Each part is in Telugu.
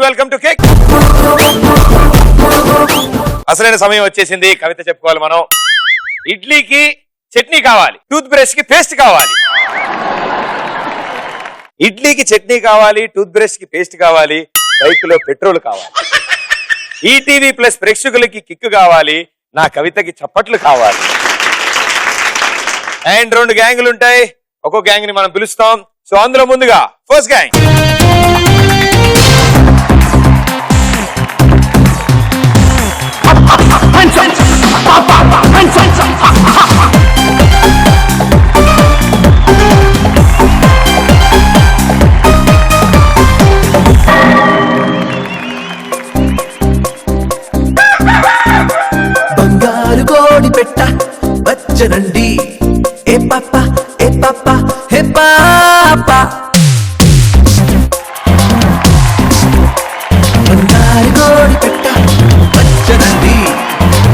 Welcome to cake. అసలైన సమయం వచ్చేసింది. కవిత చెప్పుకోవాలి మనం. ఇడ్లీకి చట్నీ కావాలి, టూత్ బ్రష్ కి పేస్ట్ కావాలి. ఇడ్లీకి చట్నీ కావాలి, టూత్ బ్రష్ కి పేస్ట్ కావాలి, బైక్ లో పెట్రోల్ కావాలి. ఈటీవీ ప్లస్ ప్రేక్షకులకి కిక్ కావాలి, నా కవితకి చప్పట్లు కావాలి. అండ్ 2 గ్యాంగులు ఉంటాయి, ఒక్కో గ్యాంగ్ ని మనం పిలుస్తాం. సో అందులో ముందుగా ఫస్ట్ గ్యాంగ్. బంగారు కోడి పెట్ట వచ్చనండి, ఏ పాప ఏ పాప హే పాప. బంగారు కోడి పెట్ట వచ్చనండి,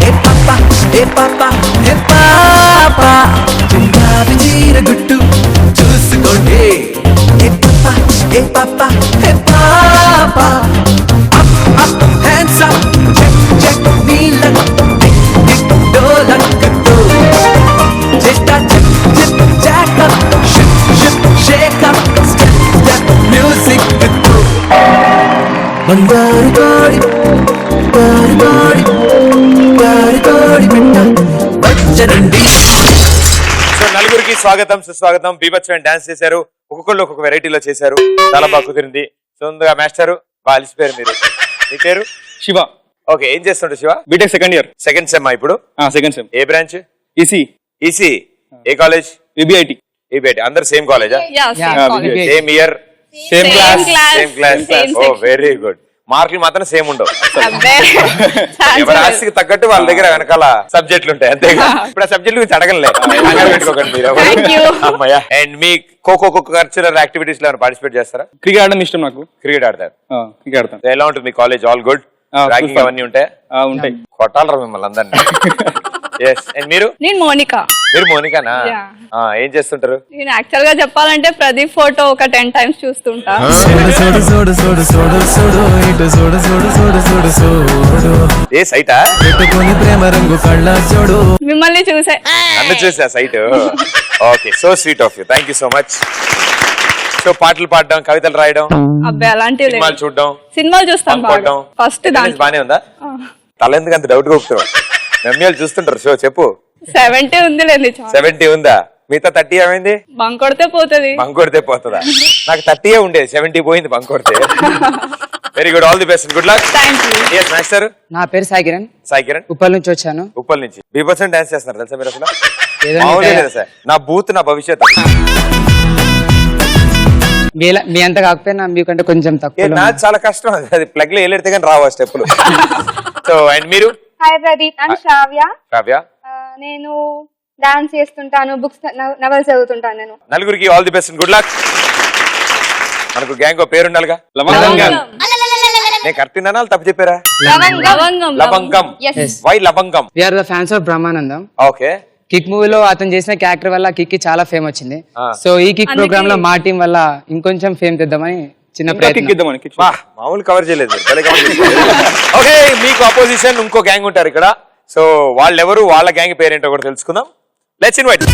ఏ పాప ఏ పాప హే పాప. చింగావి చీర గుట్టు చూసుకోండి, ఏ పాప ఏ పాప హే పాప. అప్ అప్ హ్యాండ్స్ అప్, చెక్ చెక్ నీళ్ళ బంగారు కోడి వచ్చనండి. సో నలుగురికి స్వాగతం సుస్వాగతం. బీభత్సమైన డాన్స్ చేశారు, ఒక్కొక్కళ్ళు ఒక్కొక్క వెరైటీలో చేశారు, చాలా బాగా కుదిరింది. సో ముందుగా మాస్టర్ బాగా అలిసిపోయారు మీరు. మీ పేరు? శివ. ఓకే, ఏం చేస్తుంటారు Shiva? BTech second year. Second sem ఇప్పుడు? Second sem. ఏ బ్రాంచ్? ఈసీ. ఈసీ. ఏ కాలేజ్? విబిఐటి. ఈబిఐటి. అందరు సేమ్ కాలేజా? VBIT. Same year, same class. Same class. Oh very good. మార్కులు మాత్రం సేమ్ ఉండవు. ఎవరి ఆస్తికి తగ్గట్టు వాళ్ళ దగ్గర వెనకాల సబ్జెక్టులు ఉంటాయి, అంతేగా. ఇప్పుడు ఆ సబ్జెక్ట్ గురించి అడగలే, పెట్టుకోకండి మీరు. అమ్మయ్యా. And me kho kho cultural activities లో పార్టిసిపేట్ చేస్తారా? క్రికెట్ ఆడడం ఇష్టం నాకు. క్రికెట్ ఆడతారు? క్రికెట్ ఆడతాను. ఎలా ఉంటుంది మీ కాలేజ్? All good? ర్యాంకింగ్ అవన్నీ ఉంటాయి? ఉంటాయి. కొట్టాలరా మిమ్మల్ని అందరినీ. ఎస్. అండ్ మీరు? నేను మోనికా. మీరు మోనికానా? ఏం చేస్తుంటారు? నేను యాక్చువల్ గా చెప్పాలంటే ప్రదీప్ ఫోటో ఒక 10 times చూస్తుంటా. ఏ సైటా? ప్రేమ రంగు కళ్ళ చూడు. మిమ్మల్ని చూసే. నన్ను చూసా సైట్. Okay, so sweet of you. Thank you so much. So పాటలు పాడడం, కవితలు రాయడం, అబ్బాయి అలాంటివి సినిమాలు చూడడం, సినిమాలు చూస్తాం బాగా. ఫస్ట్ బానే ఉందా? తల ఎందుకు అంత డౌట్ గా ఒప్పుతావు? మెమ్మీలు చూస్తుంటారు. సో చెప్పు. 70 ఉంది లేండి. 70 ఉందా? మిగతా 30 ఏమైంది? బంక్ కొడితే పోతుంది. బంక్ కొడితే పోతుందా? నాకు 30 ఉండేది, 70 పోయింది బంక్ కొడితే. Very good, all the best, good luck. Thank you. yes master. నా పేరు సాయి కిరణ్. సాయి కిరణ్. ఉప్పల్ నుంచి వచ్చాను. ఉప్పల్ నుంచి. బీభత్సం డాన్స్ చేస్తున్నారు తెలుసా మీరు? అసలు ఏదో మామూలుగా లేదు సార్. నా బూత్ నా భవిష్యత్. మీ అంత కాకపోయినా మీకంటే కొంచెం తక్కువ. నాకు చాలా కష్టం అది, ప్లగ్ లో వెళ్ళెడితే కానీ రావు ఆ స్టెప్పులు. సో అండ్ మీరు? హాయ్ ప్రదీప్, ఐమ్ శ్రావ్య. శ్రావ్య. నేను డాన్స్ చేస్తుంటాను, బుక్స్ నవల్స్ చదువుతుంటాను. నేను నలుగురికి all the best, good luck. మనకు గ్యాంగ్ పేరు ఉండాలిగా. లవంగం గ్యాంగ్. నేను కరెక్ట్ విన్నానా తప్పు చెప్పారా? లవంగం. Yes. వై లవంగం? We are the fans of Brahmanandam. Okay. Kick మూవీలో అతను చేసిన క్యారెక్టర్ వల్ల కిక్ కి చాలా ఫేమ్ వచ్చింది. సో ఈ కిక్ ప్రోగ్రామ్ లో మా టీం వల్ల ఇంకొంచెం ఫేమ్ తెద్దామని చిన్న ప్రయత్నం. మామూలు కవర్ చేయలేదు. ఓకే, మీకు అపోజిషన్ ఇంకో గ్యాంగ్ ఉంటారు ఇక్కడ. సో వాళ్ళెవరు, వాళ్ళ గ్యాంగ్ పేరేంటో కూడా తెలుసుకుందాం. Let's invite.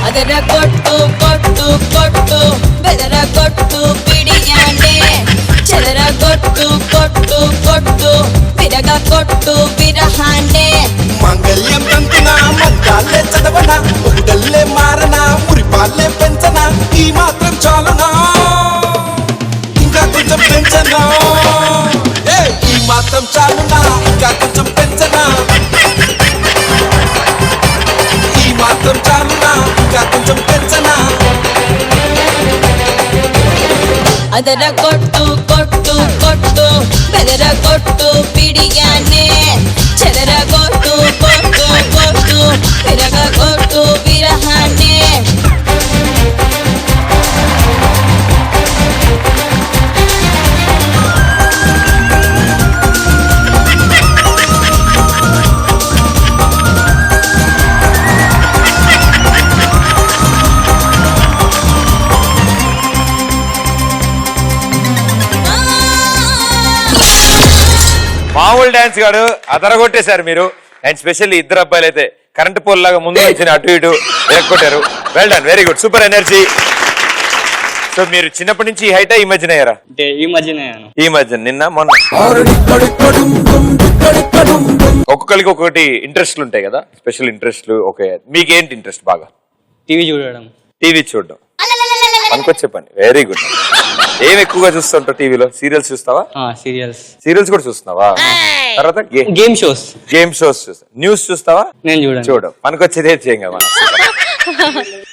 ಅದರ ಕೊಟ್ಟು ಕೊಟ್ಟು ಕೊಟ್ಟು ಬೆದರ ಕೊಟ್ಟು ಬಿಡಿಯಾನೆ ಚದರ ಕೊಟ್ಟು ಕೊಟ್ಟು ಕೊಟ್ಟು ವಿರಗ ಕೊಟ್ಟು ವಿರಹಾನೆ మంగళ్యం తంతున మంత్రాలే చదవన, ఒకటల్లే మారన, మురిపాలే పెంచన, ఈ మాత్రం చాలునా, ఇంకా కొంచెం పెంచనా, ఈ మాత్రం చాలునా, ఇంకా కొంచెం పెంచనా, ఈ మాత్రం చాలునా, ఇంకా కొంచెం పెంచనా. ಅದರ ಕೊಟ್ಟು ಕೊಟ್ಟು ಕೊಟ್ಟು ಬೆದರ ಕೊಟ್ಟು ಬಿಡಿಯಾನೆ ಚದರ ಕೊಟ್ಟು ಕೊಟ್ಟು ಕೊಟ್ಟು ವಿರಗ ಕೊಟ್ಟು ವಿರಹಾನೆ మామూలు డాన్స్ గాడు అదరగొట్టేశారు మీరు. అండ్ స్పెషల్లీ ఇద్దరు అబ్బాయిలు అయితే కరెంట్ పోల్ లాగా ముందు వచ్చిన అటు ఇటు ఎక్కొట్టారు. Well done, very good, super energy. So మీరు చిన్నప్పటి నుంచి హైట్ ఈ మధ్యన అయ్యారా? అంటే ఈ మధ్యనే ఈ మధ్య నిన్న మొన్న. ఒక్కొక్కరికి ఒక్కొక్కటి ఇంట్రెస్ట్లు ఉంటాయి కదా, స్పెషల్ ఇంట్రెస్ట్లు. ఓకే, మీకేంటి ఇంట్రెస్ట్ బాగా? టీవీ చూడడం. టీవీ చూడడం పనికొచ్చే పని. Very good. ఏం ఎక్కువగా చూస్తుంటావు టీవీలో? సీరియల్స్ చూస్తావా? సీరియల్స్. సీరియల్స్ కూడా చూస్తున్నావా? తర్వాత గేమ్ షోస్. గేమ్ షోస్ చూస్తా. న్యూస్ చూస్తావా? నేను చూడండి. చూడడం పనికొచ్చేదే చేయం కదా.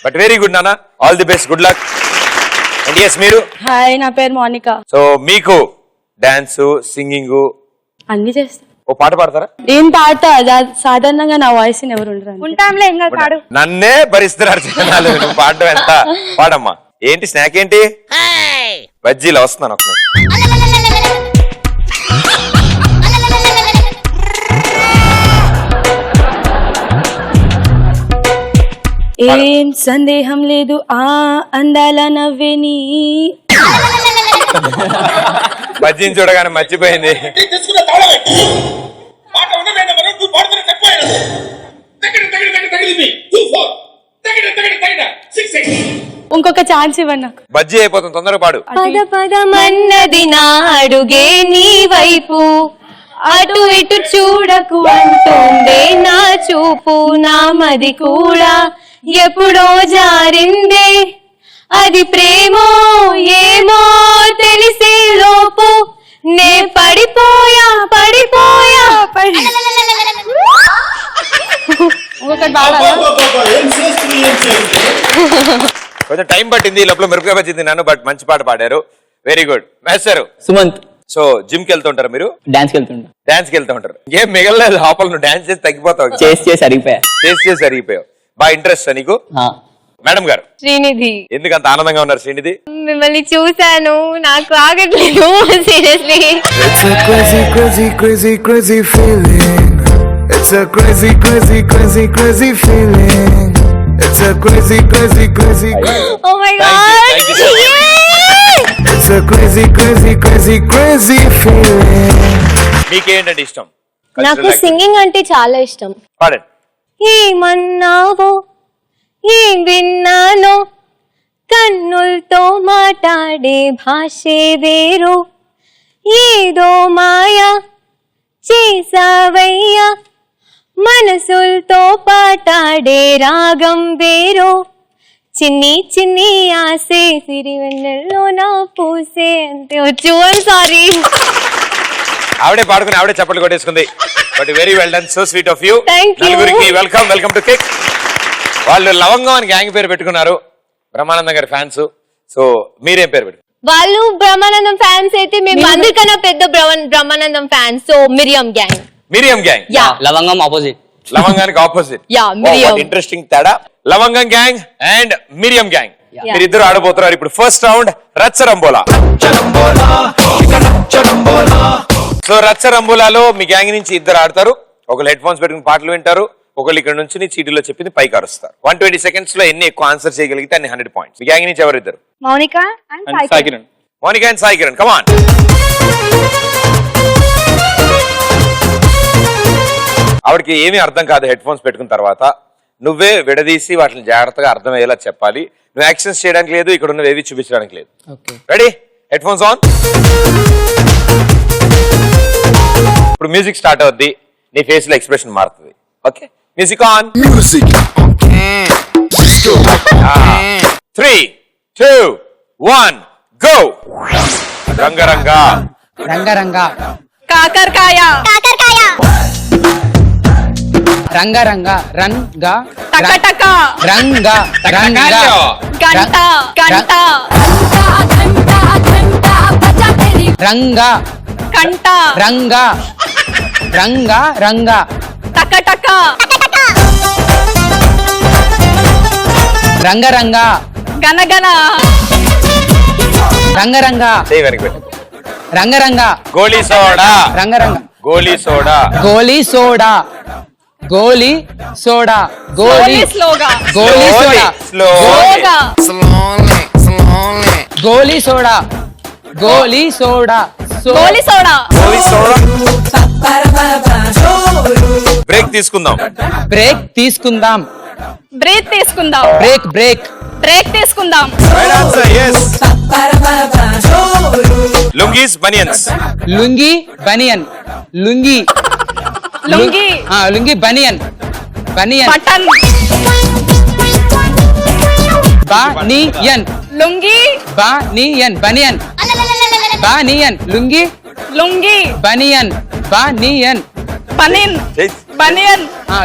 బట్ వెరీ గుడ్ నాన్న, all the best, good luck. And yes మీరు? హాయ్, నా పేరు మోనికా. సో మీకు డాన్స్, సింగింగ్ అన్ని చేస్తా. ఓ పాట పాడతారా? ఏం పాడతా, సాధారణంగా నా వాయిస్ ఎవరు ఉండరు. ఉంటాంలే, ఇంకా పాడు. నన్నే భరిస్తున్నారు జనాలు, నువ్వు పాడడం ఎంత. పాడమ్మా. ఏంటి స్నాక్ ఏంటి? బజ్జీలు వస్తున్నాను ఒక ఏం సందేహం లేదు ఆ అందాల నవ్వేని. బజ్జీని చూడగానే మర్చిపోయింది. ఇంకొక ఛాన్స్ ఇవ్వండి నాకు. బజ్జీ అయిపోతుంది, తొందరగా పాడు. పద పదమన్నది నా అడుగే నీ వైపు, అటు ఇటు చూడకు అంటుందే నా చూపు, నా మది కూడా ఎప్పుడో జారిందే, అది ప్రేమో ఏమో తెలిసే లోపు నే పడిపోయా పడిపోయా ఒకటి పాడాలా? కొంచెం టైం పట్టింది, ఈ లోపల మిరపకాయ బజ్జీ తిన్నాను. బట్ మంచి పాట పాడారు, very good. Master Sumanth. So gym కి వెళ్తూ ఉంటారు మీరు? డాన్స్ కి వెళ్తుంటా. డాన్స్ కి వెళ్తూ ఉంటారు. ఏం మిగలలేదు లోపల, నువ్వు డాన్స్ చేసి తగ్గిపోతావు. చేసి అరిగిపోయా. చేసి అరిగిపోయావు. బాగా ఇంట్రెస్ట్ నీకు? మేడం గారు? శ్రీనిధి. ఎందుకు అంత ఆనందంగా ఉన్నారు శ్రీనిధి? మిమ్మల్ని చూసాను, నాకు ఆగట్లేదు seriously. It's a crazy, crazy, crazy, crazy feeling. It's a crazy, crazy, crazy, crazy feeling. It's a crazy, crazy, crazy. Oh my god. Thank you so much. It's a crazy, crazy, crazy, crazy feeling. మీకేంటంటే ఇష్టం? నాకు సింగింగ్ అంటే చాలా ఇష్టం. పాడండి. ఏమన్నావో ఏం విన్నానో, కన్నులతో మాట్లాడే భాషే వేరు, ఏదో మాయా చేసావయ్యా, మనసులతో పాటాడే రాగం వేరు, చిన్ని చిన్ని ఆసే సిరివెన్నెల్లో నా పూసే. అంతే వచ్చు. సారీ. ఆవిడే పాడుకుని ఆవిడే చప్పట్లు కొట్టేసుకుంది. But very well done, so sweet of you. Thank you. నలుగురికి వెల్కమ్, వెల్కమ్ టు కిక్. వాళ్ళు లవంగం అని గ్యాంగ్ పేరు పెట్టుకున్నారు, బ్రహ్మానందం గారి ఫ్యాన్స్. సో మీరేం పేరు పెట్టుకున్నారు? వాళ్ళు బ్రహ్మానందం ఫ్యాన్స్ అయితే మేము అందరికన్నా పెద్ద బ్రహ్మానందం ఫ్యాన్స్. సో మిరియం గ్యాంగ్. మిరియం గ్యాంగ్. లవంగం ఆపోజిట్. లవంగానికి ఆపోజిట్. మిరియం. ఇంట్రెస్టింగ్ తేడా. లవంగం గ్యాంగ్ అండ్ మిరియం గ్యాంగ్. మీరిద్దరు ఆడబోతున్నారు ఇప్పుడు ఫస్ట్ రౌండ్ రచ్చరంబోలా. సో రచ్చరంబోలాలో మీ గ్యాంగ్ నుంచి ఇద్దరు ఆడతారు. ఒకళ్ళు హెడ్ ఫోన్స్ పెట్టుకుని పాటలు వింటారు, ఒకళ్ళు ఇక్కడ నుంచి చీటీలో చెప్పింది పైకి అరుస్తారు. 120 seconds లో ఎన్ని ఎక్కువ ఆన్సర్ చేయగలిగితే అన్ని 100 points. మీ గ్యాంగ్ నుంచి ఎవరిద్దరు? మౌనిక అండ్ సాయి సాకిరణ్. మోనికా అండ్ సాయి కిరణ్, కమాన్. ఆవిడకి ఏమీ అర్థం కాదు హెడ్ ఫోన్స్ పెట్టుకున్న తర్వాత. నువ్వే విడదీసి వాటిని జాగ్రత్తగా అర్థమయ్యేలా చెప్పాలి. నువ్వు యాక్షన్స్ చేయడానికి లేదు, ఇక్కడ ఉన్నవి ఏవి చూపించడానికి లేదు. రెడీ? Head phones on. ఇప్పుడు మ్యూజిక్ స్టార్ట్ అవుద్ది, నీ ఫేస్ లో ఎక్స్ప్రెషన్ మారుతుంది. Okay, music on. 3, 2, 1 గో. రంగరంగ. రంగరంగ. కాకరకాయ. రంగరంగ. రంగ. టకటక. రంగ. రంగ. గంట. గంట. రంగ. కంట. రంగ. రంగ. రంగ. టకటక. రంగరంగ. గనగన. రంగరంగ. చేయి వెనక్కి పెట్టు. రంగరంగ. గోలీ సోడా. రంగరంగ. గోలీ సోడా. గోలీ సోడా. గోలీ సోడా. గోలీ స్లోగా. గోలీ సోడా. స్లోగా. గోలీ సోడా. గోలీ సోడా. గోలి సోడా. గోలీ సోడా. బ్రేక్ తీసుకుందాం. బ్రేక్ తీసుకుందాం. బ్రేక్ తీసుకుందాం. బ్రేక్ బ్రేక్ బ్రేక్ తీసుకుందాం. Right answer yes. Lungis banians. Lungi banian. Lungi lungi. Lungi banian. Banian. Button. Banian. Lungi. Banian. Banian. Banian. Lungi lungi. Banian. Banian. Banian. Banian.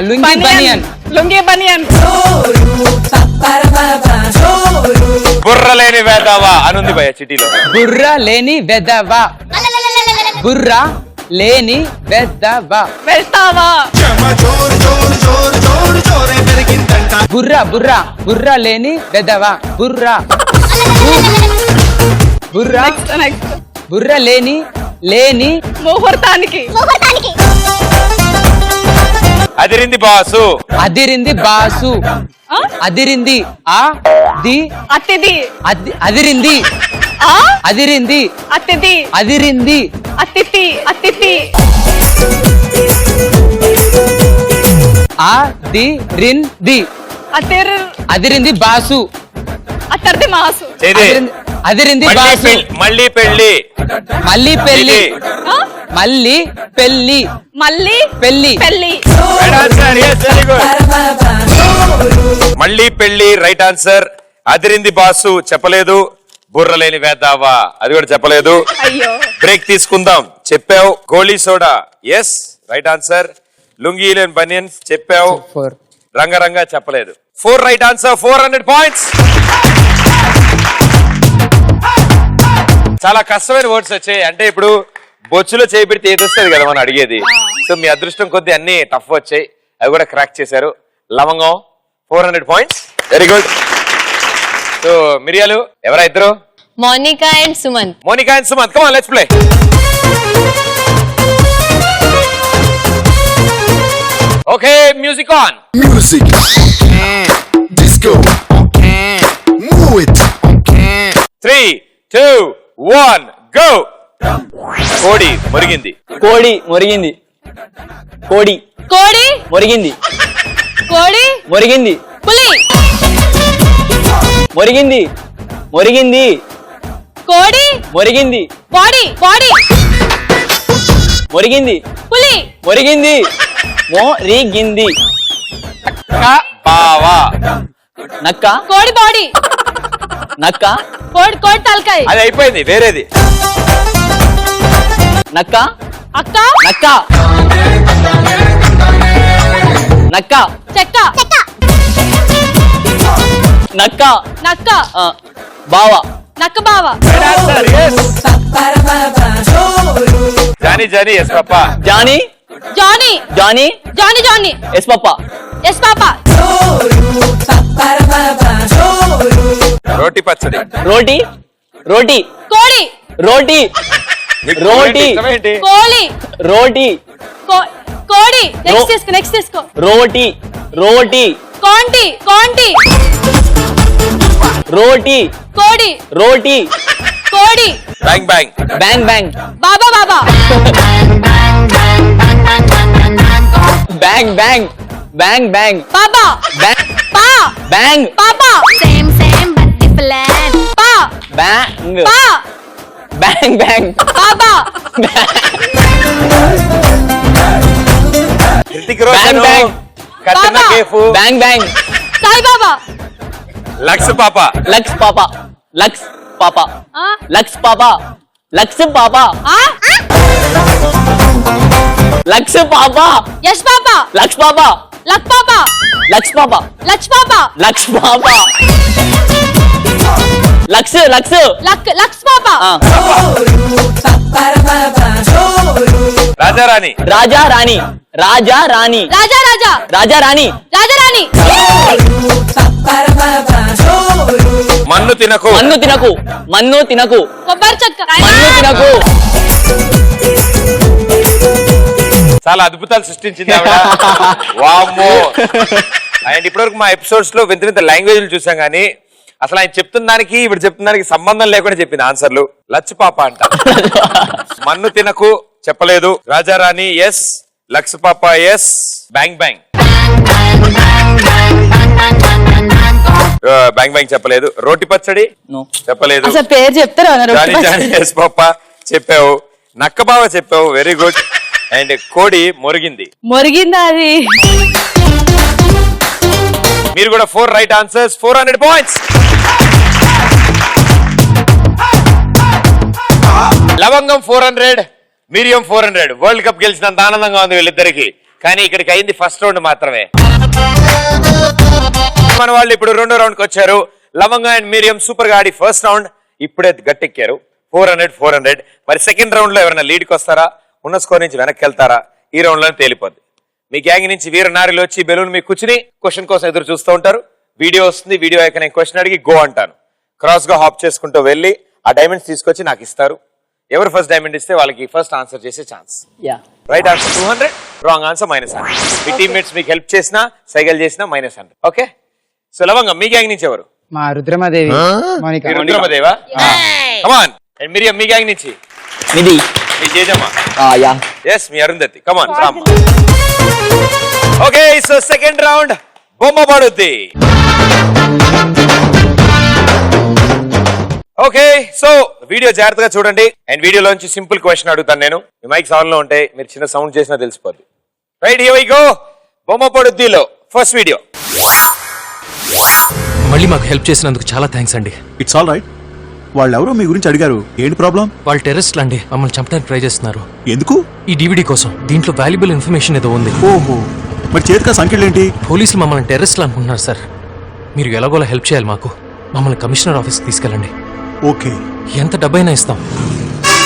Lungi banian. Lungi banian. బుర్ర లేని వేదావా అనుంది భయ చిటీలో. బుర్ర లేని వెదవా. బుర్ర లేని వెదవా. వెళ్తావా. బుర్ర బుర్ర బుర్ర లేని వెదవా. బుర్ర బుర్ర నెక్స్ట్ బుర్ర లేని లేని ముహూర్తానికి. అదిరింది బాసు. అదిరింది బాసు. అదిరింది ఆ ది అతిథి. అదిరింది ఆ అదిరింది అతిథి. అదిరింది అతిథి. అతిథి. అదిరింది అతిర్ అదిరింది బాసు. అతర్ది మాసు. చేది. అదిరింది మళ్ళీ బాసు. మళ్ళీ పెళ్లి. మళ్ళీ పెళ్లి. ఆ? మళ్ళీ పెళ్లి. మళ్ళీ పెళ్లి. పెళ్లి. Right answer yes very good. మళ్ళీ పెళ్లి రైట్ ఆన్సర్. అదిరింది బాసు చెప్పలేదు. బుర్ర లేని వేదావా అది కూడా చెప్పలేదు. అయ్యో. బ్రేక్ తీసుకుందాం చెప్పావు. గోళీ soda yes right answer. Lungi లేని బనియన్స్ చెప్పావు. 4 రంగరంగా చెప్పలేదు. 4 రైట్ ఆన్సర్. 400 పాయింట్స్. చాలా కష్టమైన వర్డ్స్ వచ్చాయి. అంటే ఇప్పుడు బొచ్చులో చేపెడితే ఏది వస్తుంది కదా మనం అడిగేది. సో మీ అదృష్టం కొద్ది అన్ని టఫ్ వచ్చాయి. అవి కూడా క్రాక్ చేశారు. లవంగం 400 పాయింట్స్. Very good. సో మిరియాలు ఎవరా ఇద్దరు? Monika and Sumanth. Monika and Sumanth come on let's play. Okay music on. Music. Disco. Move it. 3, 2, 1 go. కోడి మురిగింది. కోడి మురిగింది. కోడి కోడి. మురిగింది. కోడి. మురిగింది. పులి. మురిగింది. మురిగింది. కోడి. మురిగింది. బాడీ. బాడీ. మురిగింది. పులి. మురిగింది. మోరిగింది. బావా. నక్క. కోడి బాడీ. నక్క. కోడి. కోడి తలకాయ. అది అయిపోయింది వేరేది. నక్క. అక్క. నక్క. నక్క. చెక్క. నక్క. నక్క. బావ. నక్క బావ. Johnny Johnny yes papa. Johnny. Johnny. Johnny. Johnny. Johnny. Yes papa. Yes papa. రోటి పచ్చడి. రోటీ. రోటీ. కోడి. రోటీ. నీకు రోటి. ఇష్టమేంటి? కోడి. రోటీ. కోడి. నెక్స్ట్ తీసుకో. నెక్స్ట్ తీసుకో. రోటీ. రోటీ. కాంటి. కాంటి. రోటీ. కోడి. రోటీ. కోడి. Bang bang. Bang bang. బాబా. బాబా. Bang bang. Bang bang. బాబా. బ్యాంగ్. పా. బ్యాంగ్. పాపా. Same same but different. పా. బ్యాంగ్. పా. Bang bang. బాబా. హృతిక్ రోషన్. బ్యాంగ్. కత్రినా బాబా. Kaif. Bang bang. Sai Baba. Lux పాప. లక్స్ పాప. లక్స్ పాప. ఆ? లక్స్ పాప. లక్స్ పాప. ఆ? లక్స్ పాప. యష్ పాపా. లక్స్ పాప. లక్ పాపా. లక్స్ పాప. లచ్ పాపా. లక్స్ పాప. Lux Lux. లక్స్ పాపా. రాజారాణి. రాజా రాణి. రాజా రాణి. రాజా. రాజా. రాజా రాణి. రాజా రాణి. మన్ను తినకు. మన్ను తినకు. మన్ను తినకు. కొబ్బరి చెక్క. మన్ను తినకు. చాలా అద్భుతాలు సృష్టించింది ఆవిడ. వామ్మో. అండ్ ఇప్పటివరకు మా ఎపిసోడ్స్ లో వింత వింత లాంగ్వేజ్లు చూసాం కానీ అసలు ఆయన చెప్తున్న దానికి ఇప్పుడు చెప్తున్న దానికి సంబంధం లేకుండా చెప్పింది ఆన్సర్లు. లచ్చు పాప అంట. మన్ను తినకు చెప్పలేదు. రాజారాణి ఎస్, లక్స్ పాప yes, bang bang bang bang చెప్పలేదు. రోటి పచ్చడి చెప్పలేదు. పేరు చెప్తారా? జానీ జానీ ఎస్ పాప చెప్పావు. నక్క బావ చెప్పావు, వెరీ గుడ్. అండ్ కోడి మొరిగిందా అది? మీరు కూడా 4 రైట్ ఆన్సర్స్, 400 పాయింట్స్. లవంగం 400, మిరియం 400. వరల్డ్ కప్ గెలిచినంత ఆనందంగా ఉంది వీళ్ళిద్దరికి. కానీ ఇక్కడికి అయింది ఫస్ట్ రౌండ్ మాత్రమే. మన వాళ్ళు ఇప్పుడు రెండో రౌండ్ కి వచ్చారు. లవంగం అండ్ మిరియం సూపర్ గా ఆడి ఫస్ట్ రౌండ్ ఇప్పుడే గట్టెక్కారు. 400. మరి సెకండ్ రౌండ్ లో ఎవరైనా లీడ్ కి వస్తారా, ఉన్న స్కోర్ నుంచి వెనక్కి వెళ్తారా? ఈ రౌండ్ లోనే తేలిపోద్ది. మీ గ్యాంగ్ నుంచి వీర నారిలో వచ్చి బెలూన్ మీకు కూర్చుని క్వశ్చన్ కోసం ఎదురు చూస్తూ ఉంటారు. వీడియో వస్తుంది, వీడియో అయ్యాక నేను క్వశ్చన్ అడిగి గో అంటాను. క్రాస్ గా హాప్ చేసుకుంటూ వెళ్ళి ఆ డైమండ్స్ తీసుకొచ్చి నాకు ఇస్తారు. ఎవరు ఫస్ట్ డైమండ్ ఇస్తే వాళ్ళకి ఫస్ట్ ఆన్సర్ చేసే chance. Right answer 200, wrong answer -100. మీ టీమ్మేట్స్ మీకు హెల్ప్ చేసినా సైకిల్ చేసినా -100. ఓకే, సో లవంగం మీ గ్యాంగ్ నుంచి ఎవరు? మా రుద్రమదేవి, మోనిక. రుద్రమదేవా? కమాన్. అండ్ మిరియం మీ గ్యాంగ్ నుంచి? నిధి. మీ జేజమ్మ? ఎస్, మీ Arundhati. Come on Ram. Okay, so second round బొమ్మ పడుద్ది. ఓకే, సో వీడియో జాగ్రత్తగా చూడండి. అండ్ వీడియోలోంచి సింపుల్ క్వశ్చన్ అడుగుతాను నేను. మీ మైక్స్ ఆన్ లో ఉంటే మీరు చిన్న సౌండ్ చేసినా తెలిసిపోద్ది. Right, here we go. బొమ్మ పడుద్దిలో ఫస్ట్ వీడియో. మళ్ళీ మాకు హెల్ప్ చేసినందుకు చాలా థ్యాంక్స్ అండి. It's all right. వాళ్ళెవరో మీ గురించి అడిగారు, ఏంటి ప్రాబ్లం? వాళ్ళు టెర్రరిస్ట్లు అండి, మమ్మల్ని చంపడానికి ట్రై చేస్తున్నారు. ఎందుకు? ఈ DVD కోసం. దీంట్లో వాల్యుబుల్ ఇన్ఫర్మేషన్ ఏదో ఉంది. ఓహో, మరి చేతికా సంఖ్యలేంటి? పోలీసులు మమ్మల్ని టెర్రరిస్ట్లు అనుకుంటున్నారు సార్. మీరు ఎలాగోలా హెల్ప్ చేయాలి మాకు. మమ్మల్ని కమిషనర్ ఆఫీస్కి తీసుకెళ్ళండి. ఓకే. ఎంత డబ్బైనా ఇస్తాం.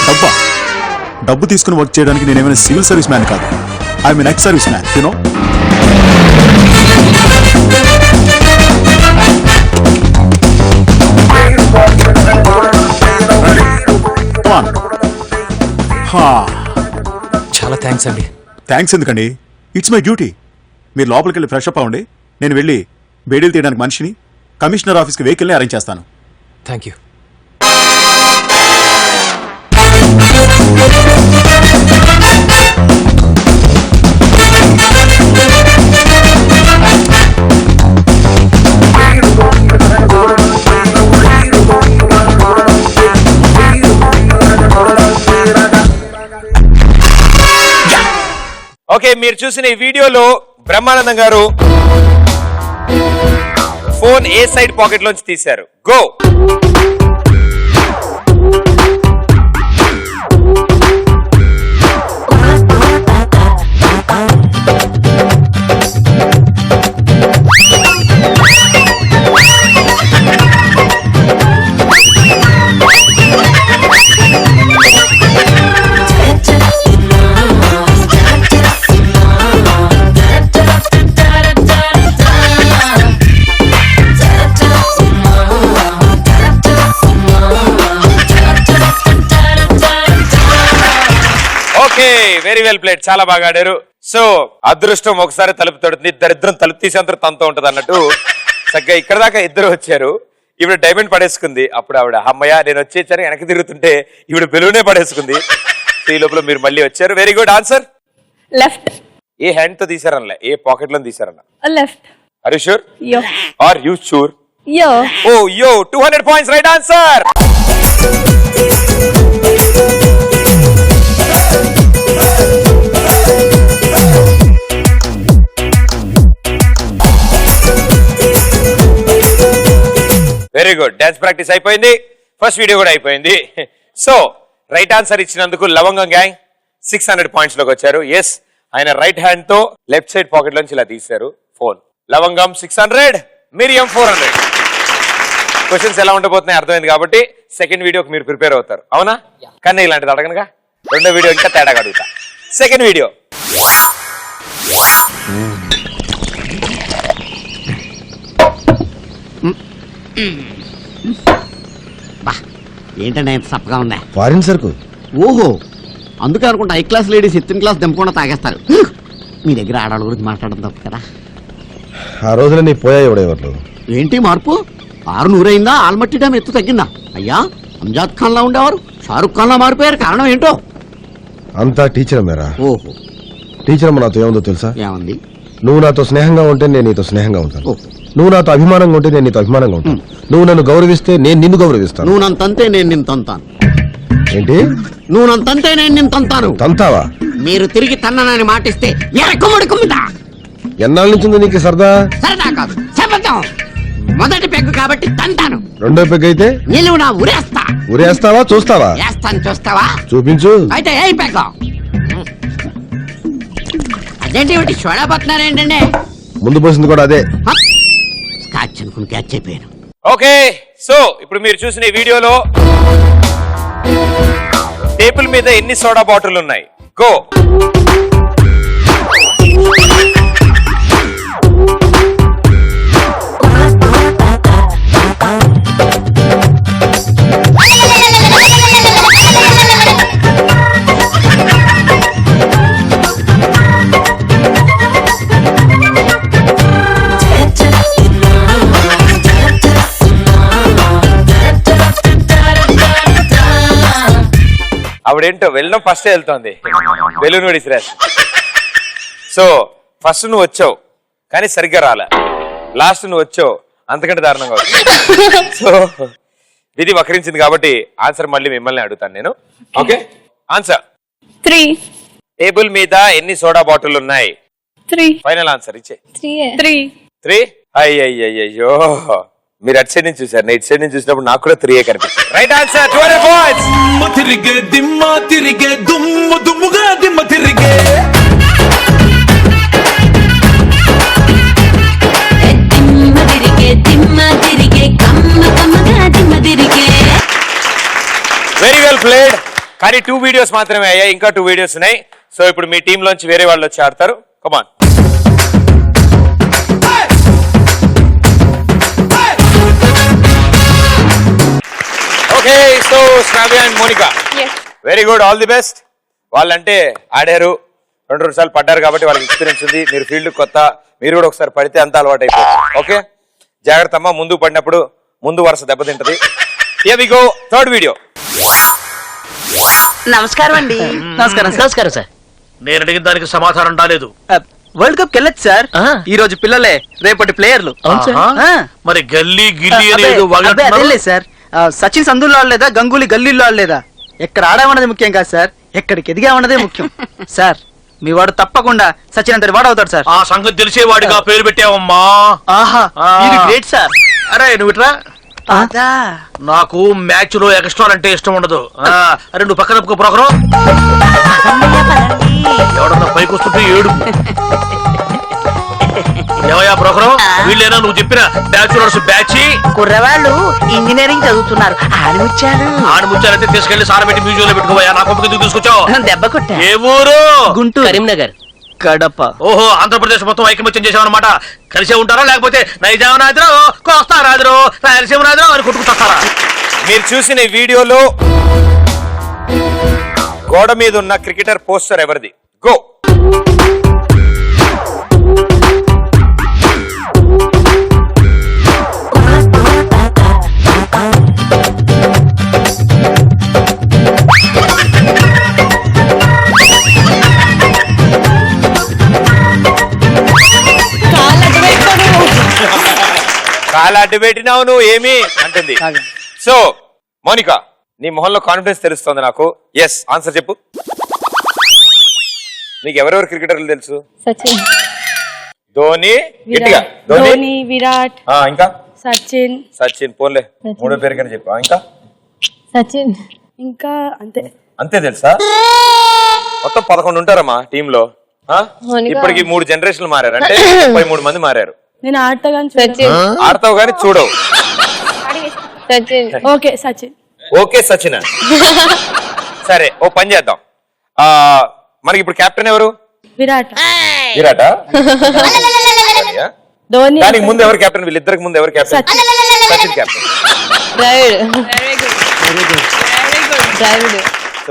డబ్బా? డబ్బు తీసుకుని వర్క్ చేయడానికి నేనేమైనా సివిల్ సర్వీస్ మ్యాన్ కాదు. I mean ex service man, you know. చాలా థ్యాంక్స్ అండి. థ్యాంక్స్ ఎందుకండి, ఇట్స్ మై డ్యూటీ. మీరు లోపలికి వెళ్ళి ఫ్రెష్ అప్ అవ్వండి. నేను వెళ్ళి బేడీలు తీయడానికి మనిషిని, కమిషనర్ ఆఫీస్కి వెహికల్ని అరేంజ్ చేస్తాను. Thank you. ఓకే, మీరు చూసిన ఈ వీడియోలో బ్రహ్మానందం గారు ఫోన్ ఏ సైడ్ పాకెట్ లోంచి తీశారు? గో. వెరీ వెల్ ప్లేడ్, చాలా బాగా ఆడారు. సో అదృష్టం ఒకసారి తలుపు తడుతుంది, ఇద్దరిద్దరం తలుపు తీసేంత తనతో ఉంటది అన్నట్టు చక్కగా ఇక్కడ దాకా ఇద్దరు వచ్చారు. ఇప్పుడు డైమండ్ పడేసుకుంది. అప్పుడు ఆవిడ అమ్మయ్య నేను వచ్చేసాను వెనక్కి తిరుగుతుంటే ఇప్పుడు బెలూనే పడేసుకుంది. ఈ లోపల మీరు మళ్ళీ వచ్చారు. Very good answer. లెఫ్ట్. ఏ హ్యాండ్ తో తీసారనలే, ఏ పాకెట్ లో తీసారన్న? Left. Are you sure? Yo. Are you sure? Yo. Oh yo, 200 points, right answer. Very good, dance practice అయిపోయింది, ఫస్ట్ వీడియో కూడా అయిపోయింది. సో రైట్ ఆన్సర్ ఇచ్చినందుకు లవంగం గ్యాంగ్ 600 పాయింట్స్ లోకి వచ్చారు. ఎస్, ఆయన రైట్ హ్యాండ్ తో లెఫ్ట్ సైడ్ పాకెట్ లోంచి ఇలా తీశారు ఫోన్. లవంగం 600, మిరియం 400. క్వశ్చన్స్ ఎలా ఉండబోతున్నాయి అర్థమైంది కాబట్టి సెకండ్ వీడియోకి మీరు ప్రిపేర్ అవుతారు, అవునా? కానీ ఇలాంటిది అడగనగా రెండో వీడియో ఇంకా తేడాగా అడుగుతా. Second video. ఏంటంటే ఎంత సప్పగా ఉన్నాయి? ఫారిన్ సరుకు. ఓహో, అందుకే అనుకుంటా high class ladies 8th class దింపకుండా తాగేస్తారు. మీ దగ్గర ఆడవాళ్ళ గురించి మాట్లాడడం తప్పు కదా. ఆ రోజున నీ పోయా ఎవడెవర్లు. ఏంటి మార్పు? 6 అయిందా? ఆల్మట్టి డ్యామ్ ఎత్తు తగ్గిందా? అయ్యా, అంజాద్ ఖాన్ లా ఉండేవారు షారుఖ్ ఖాన్ లా మారిపోయారు. కారణం ఏంటో? అంతా టీచర్ మేరా. ఓహో, టీచర్ అమ్మ నాతో ఏముందో తెలుసా? ఏమంది? నువ్వు నాతో స్నేహంగా ఉంటే నేను నీతో స్నేహంగా ఉంటాను. ఓహో. నువ్వు నాతో అభిమానంగా ఉంటే నేను నీతో అభిమానంగా ఉంటాను. నువ్వు నన్ను గౌరవిస్తే నేను నిన్ను గౌరవిస్తాను. నువ్వు నన్ను తంతే నేను నిన్ను తంతాను. ఏంటి? నువ్వు నన్ను తంతే నేను నిన్ను తంతాను. తంతావా? మీరు తిరిగి తన్ననని మాటిస్తే ఎరక్కుముడి కుమ్మిదా. ఎన్నాళ్ళ నుంచి ఉంది నీకు సరదా? సరదా కాదు, శపథం. మొదటి పెగ్గు కాబట్టి తంతాను. రెండో పెగ్ అయితే నిలువునా ఉరేస్తా. ఉరేస్తావా? చూస్తావా? వేస్తాను, చూస్తావా? చూపించు. అయితే ఏ పెగ్గ? అదేంటి ఒకటి చూడబోతున్నారేంటండి? ముందు పోసింది కూడా అదే. స్కాచ్ అనుకుని క్యాచ్ అయిపోయాను. ఓకే, సో ఇప్పుడు మీరు చూసిన ఈ వీడియోలో టేబుల్ మీద ఎన్ని సోడా బాటిల్ ఉన్నాయి? గో. ఆవిడేంటో వెళ్ళడం ఫస్ట్ వెళ్తోంది, బెలూన్ విసిరేసి. సో ఫస్ట్ నువ్వు వచ్చావు కానీ సరిగ్గా రాలే, లాస్ట్ నువ్వు వచ్చావు అంతకంటే దారుణంగా వచ్చింది. సో విధి వక్రించింది కాబట్టి ఆన్సర్ మళ్ళీ మిమ్మల్ని అడుగుతాను నేను. Okay, answer 3. టేబుల్ మీద ఎన్ని సోడా బాటిల్ ఉన్నాయి? 3. ఫైనల్ ఆన్సర్ ఇచ్చే. 3. 3. అయ్యయ్యో, మీరు అటు సైడ్ నుంచి చూసారు, నేను ఇటు సైడ్ నుంచి చూసినప్పుడు నాకు కూడా 3 కనిపిస్తుంది. Right answer. 200 points. తిరిగే దిమ్మ తిరిగే దుమ్ము దుమ్ముగా దిమ్మ తిరిగే. Very well played. కానీ 2 వీడియోస్ మాత్రమే అయ్యాయి, ఇంకా 2 వీడియోస్ ఉన్నాయి. సో ఇప్పుడు మీ టీమ్ లోంచి వేరే వాళ్ళు వచ్చి ఆడతారు. Come on. Okay, so Shravya and Monika, very good, all the best. వాళ్ళంటే ఆడారు, 2 సార్లు పడ్డారు కాబట్టి వాళ్ళకి ఎక్స్పీరియన్స్ ఉంది. మీరు ఫీల్డ్ కొత్త, మీరు కూడా ఒకసారి పడితే అంత అలవాటు అయిపోతుంది. ఓకే, జాగ్రత్త అమ్మా, ముందు పడినప్పుడు ముందు వరుస దెబ్బతింటది. Here we go, third video. నమస్కారం అండి. నమస్కారం సార్. నేను అడిగిన దానికి సమాధానం రాలేదు. వరల్డ్ కప్ వెళ్ళొచ్చు సార్. ఈ రోజు పిల్లలే రేపటి ప్లేయర్లు. మరి గల్లీ గిల్లీ అనేది అదే సార్, సచిన్ సందుల్లో ఆడలేదా, గంగూలీ గల్లీలో ఆడలేదా, ఎక్కడ ఆడామన్నది ముఖ్యం కాదు సార్, ఎక్కడికి ఎదిగామన్నదే ముఖ్యం. సార్ మీ వాడు తప్పకుండా సచిన్ అంతటి వాడు అవుతాడు సార్. ఆ సంగతి తెలిసేవాడిగా పేరు పెట్టావమ్మా. ఆహా, మీరు గ్రేట్ సార్. అరే నువ్వు ఇట్రా. అదా, నాకు మ్యాచ్ లో ఎక్స్ట్రా అంటే ఇష్టం ఉండదు. అరే నువ్వు పక్కన ప్రోగ్రాం ఎవడన్నా పైకి వస్తుంటే ఏడు. ఏమయ్యా ప్రోగ్రాం, వీళ్ళేనా నువ్వు చెప్పిన బ్యాచులర్స్ బ్యాచ్? కుర్రవాళ్ళు ఇంజనీరింగ్ చదువుతున్నారు. ఆడముచ్చారైతే తీసుకెళ్లి సారబెట్టి మ్యూజియం లో పెట్టుకోవా. నా కొంపకి తీసుకొచ్చావు. దెబ్బ కొట్టా. ఏ ఊరు? గుంటూరు, కరీంనగర్, కడప. ఓహో, ఆంధ్రప్రదేశ్ మొత్తం ఐకమత్యం చేసామన్నమాట. కలిసే ఉంటారా లేకపోతే నైజామనాథ్రో, కోస్తానాథ్రో, రాయలసీమనాథ్రో అని కొట్టుకుంటారా? మీరు చూసిన ఈ వీడియోలో గోడ మీద ఉన్న క్రికెటర్ పోస్టర్ ఎవరిది? గో. కాలు అడ్డు పెట్టినావు నువ్వు ఏమి అంటుంది. సో మోనికా, నీ మొహంలో కాన్ఫిడెన్స్ తెలుస్తుంది నాకు. ఎస్, ఆన్సర్ చెప్పు. నీకు ఎవరెవరు క్రికెటర్లు తెలుసు? సచిన్, ధోని, గట్టిగా ధోని, విరాట్, ఇంకా సచిన్. సచిన్ పోన్లే, మూడో పేరు కానీ చెప్పు. ఇంకా సచిన్, ఇంకా అంతే తెలుసా? మొత్తం 11 ఉంటారమ్మా టీమ్ లో. ఇప్పటికి 3 జనరేషన్లు మారారు, అంటే 33 మంది మారారు. నేను ఆడతా కానీ ఆడతావు కానీ చూడవు. సచిన్. ఓకే సచిన్. ఓకే సచిన్. సరే, ఓ పని చేద్దాం. మనకి ఇప్పుడు కెప్టెన్ ఎవరు? విరాట్. విరాటా? ధోని. దానికి ముందు ఎవరు కెప్టెన్? వీళ్ళిద్దరికి ముందు ఎవరు captain? Sachin captain.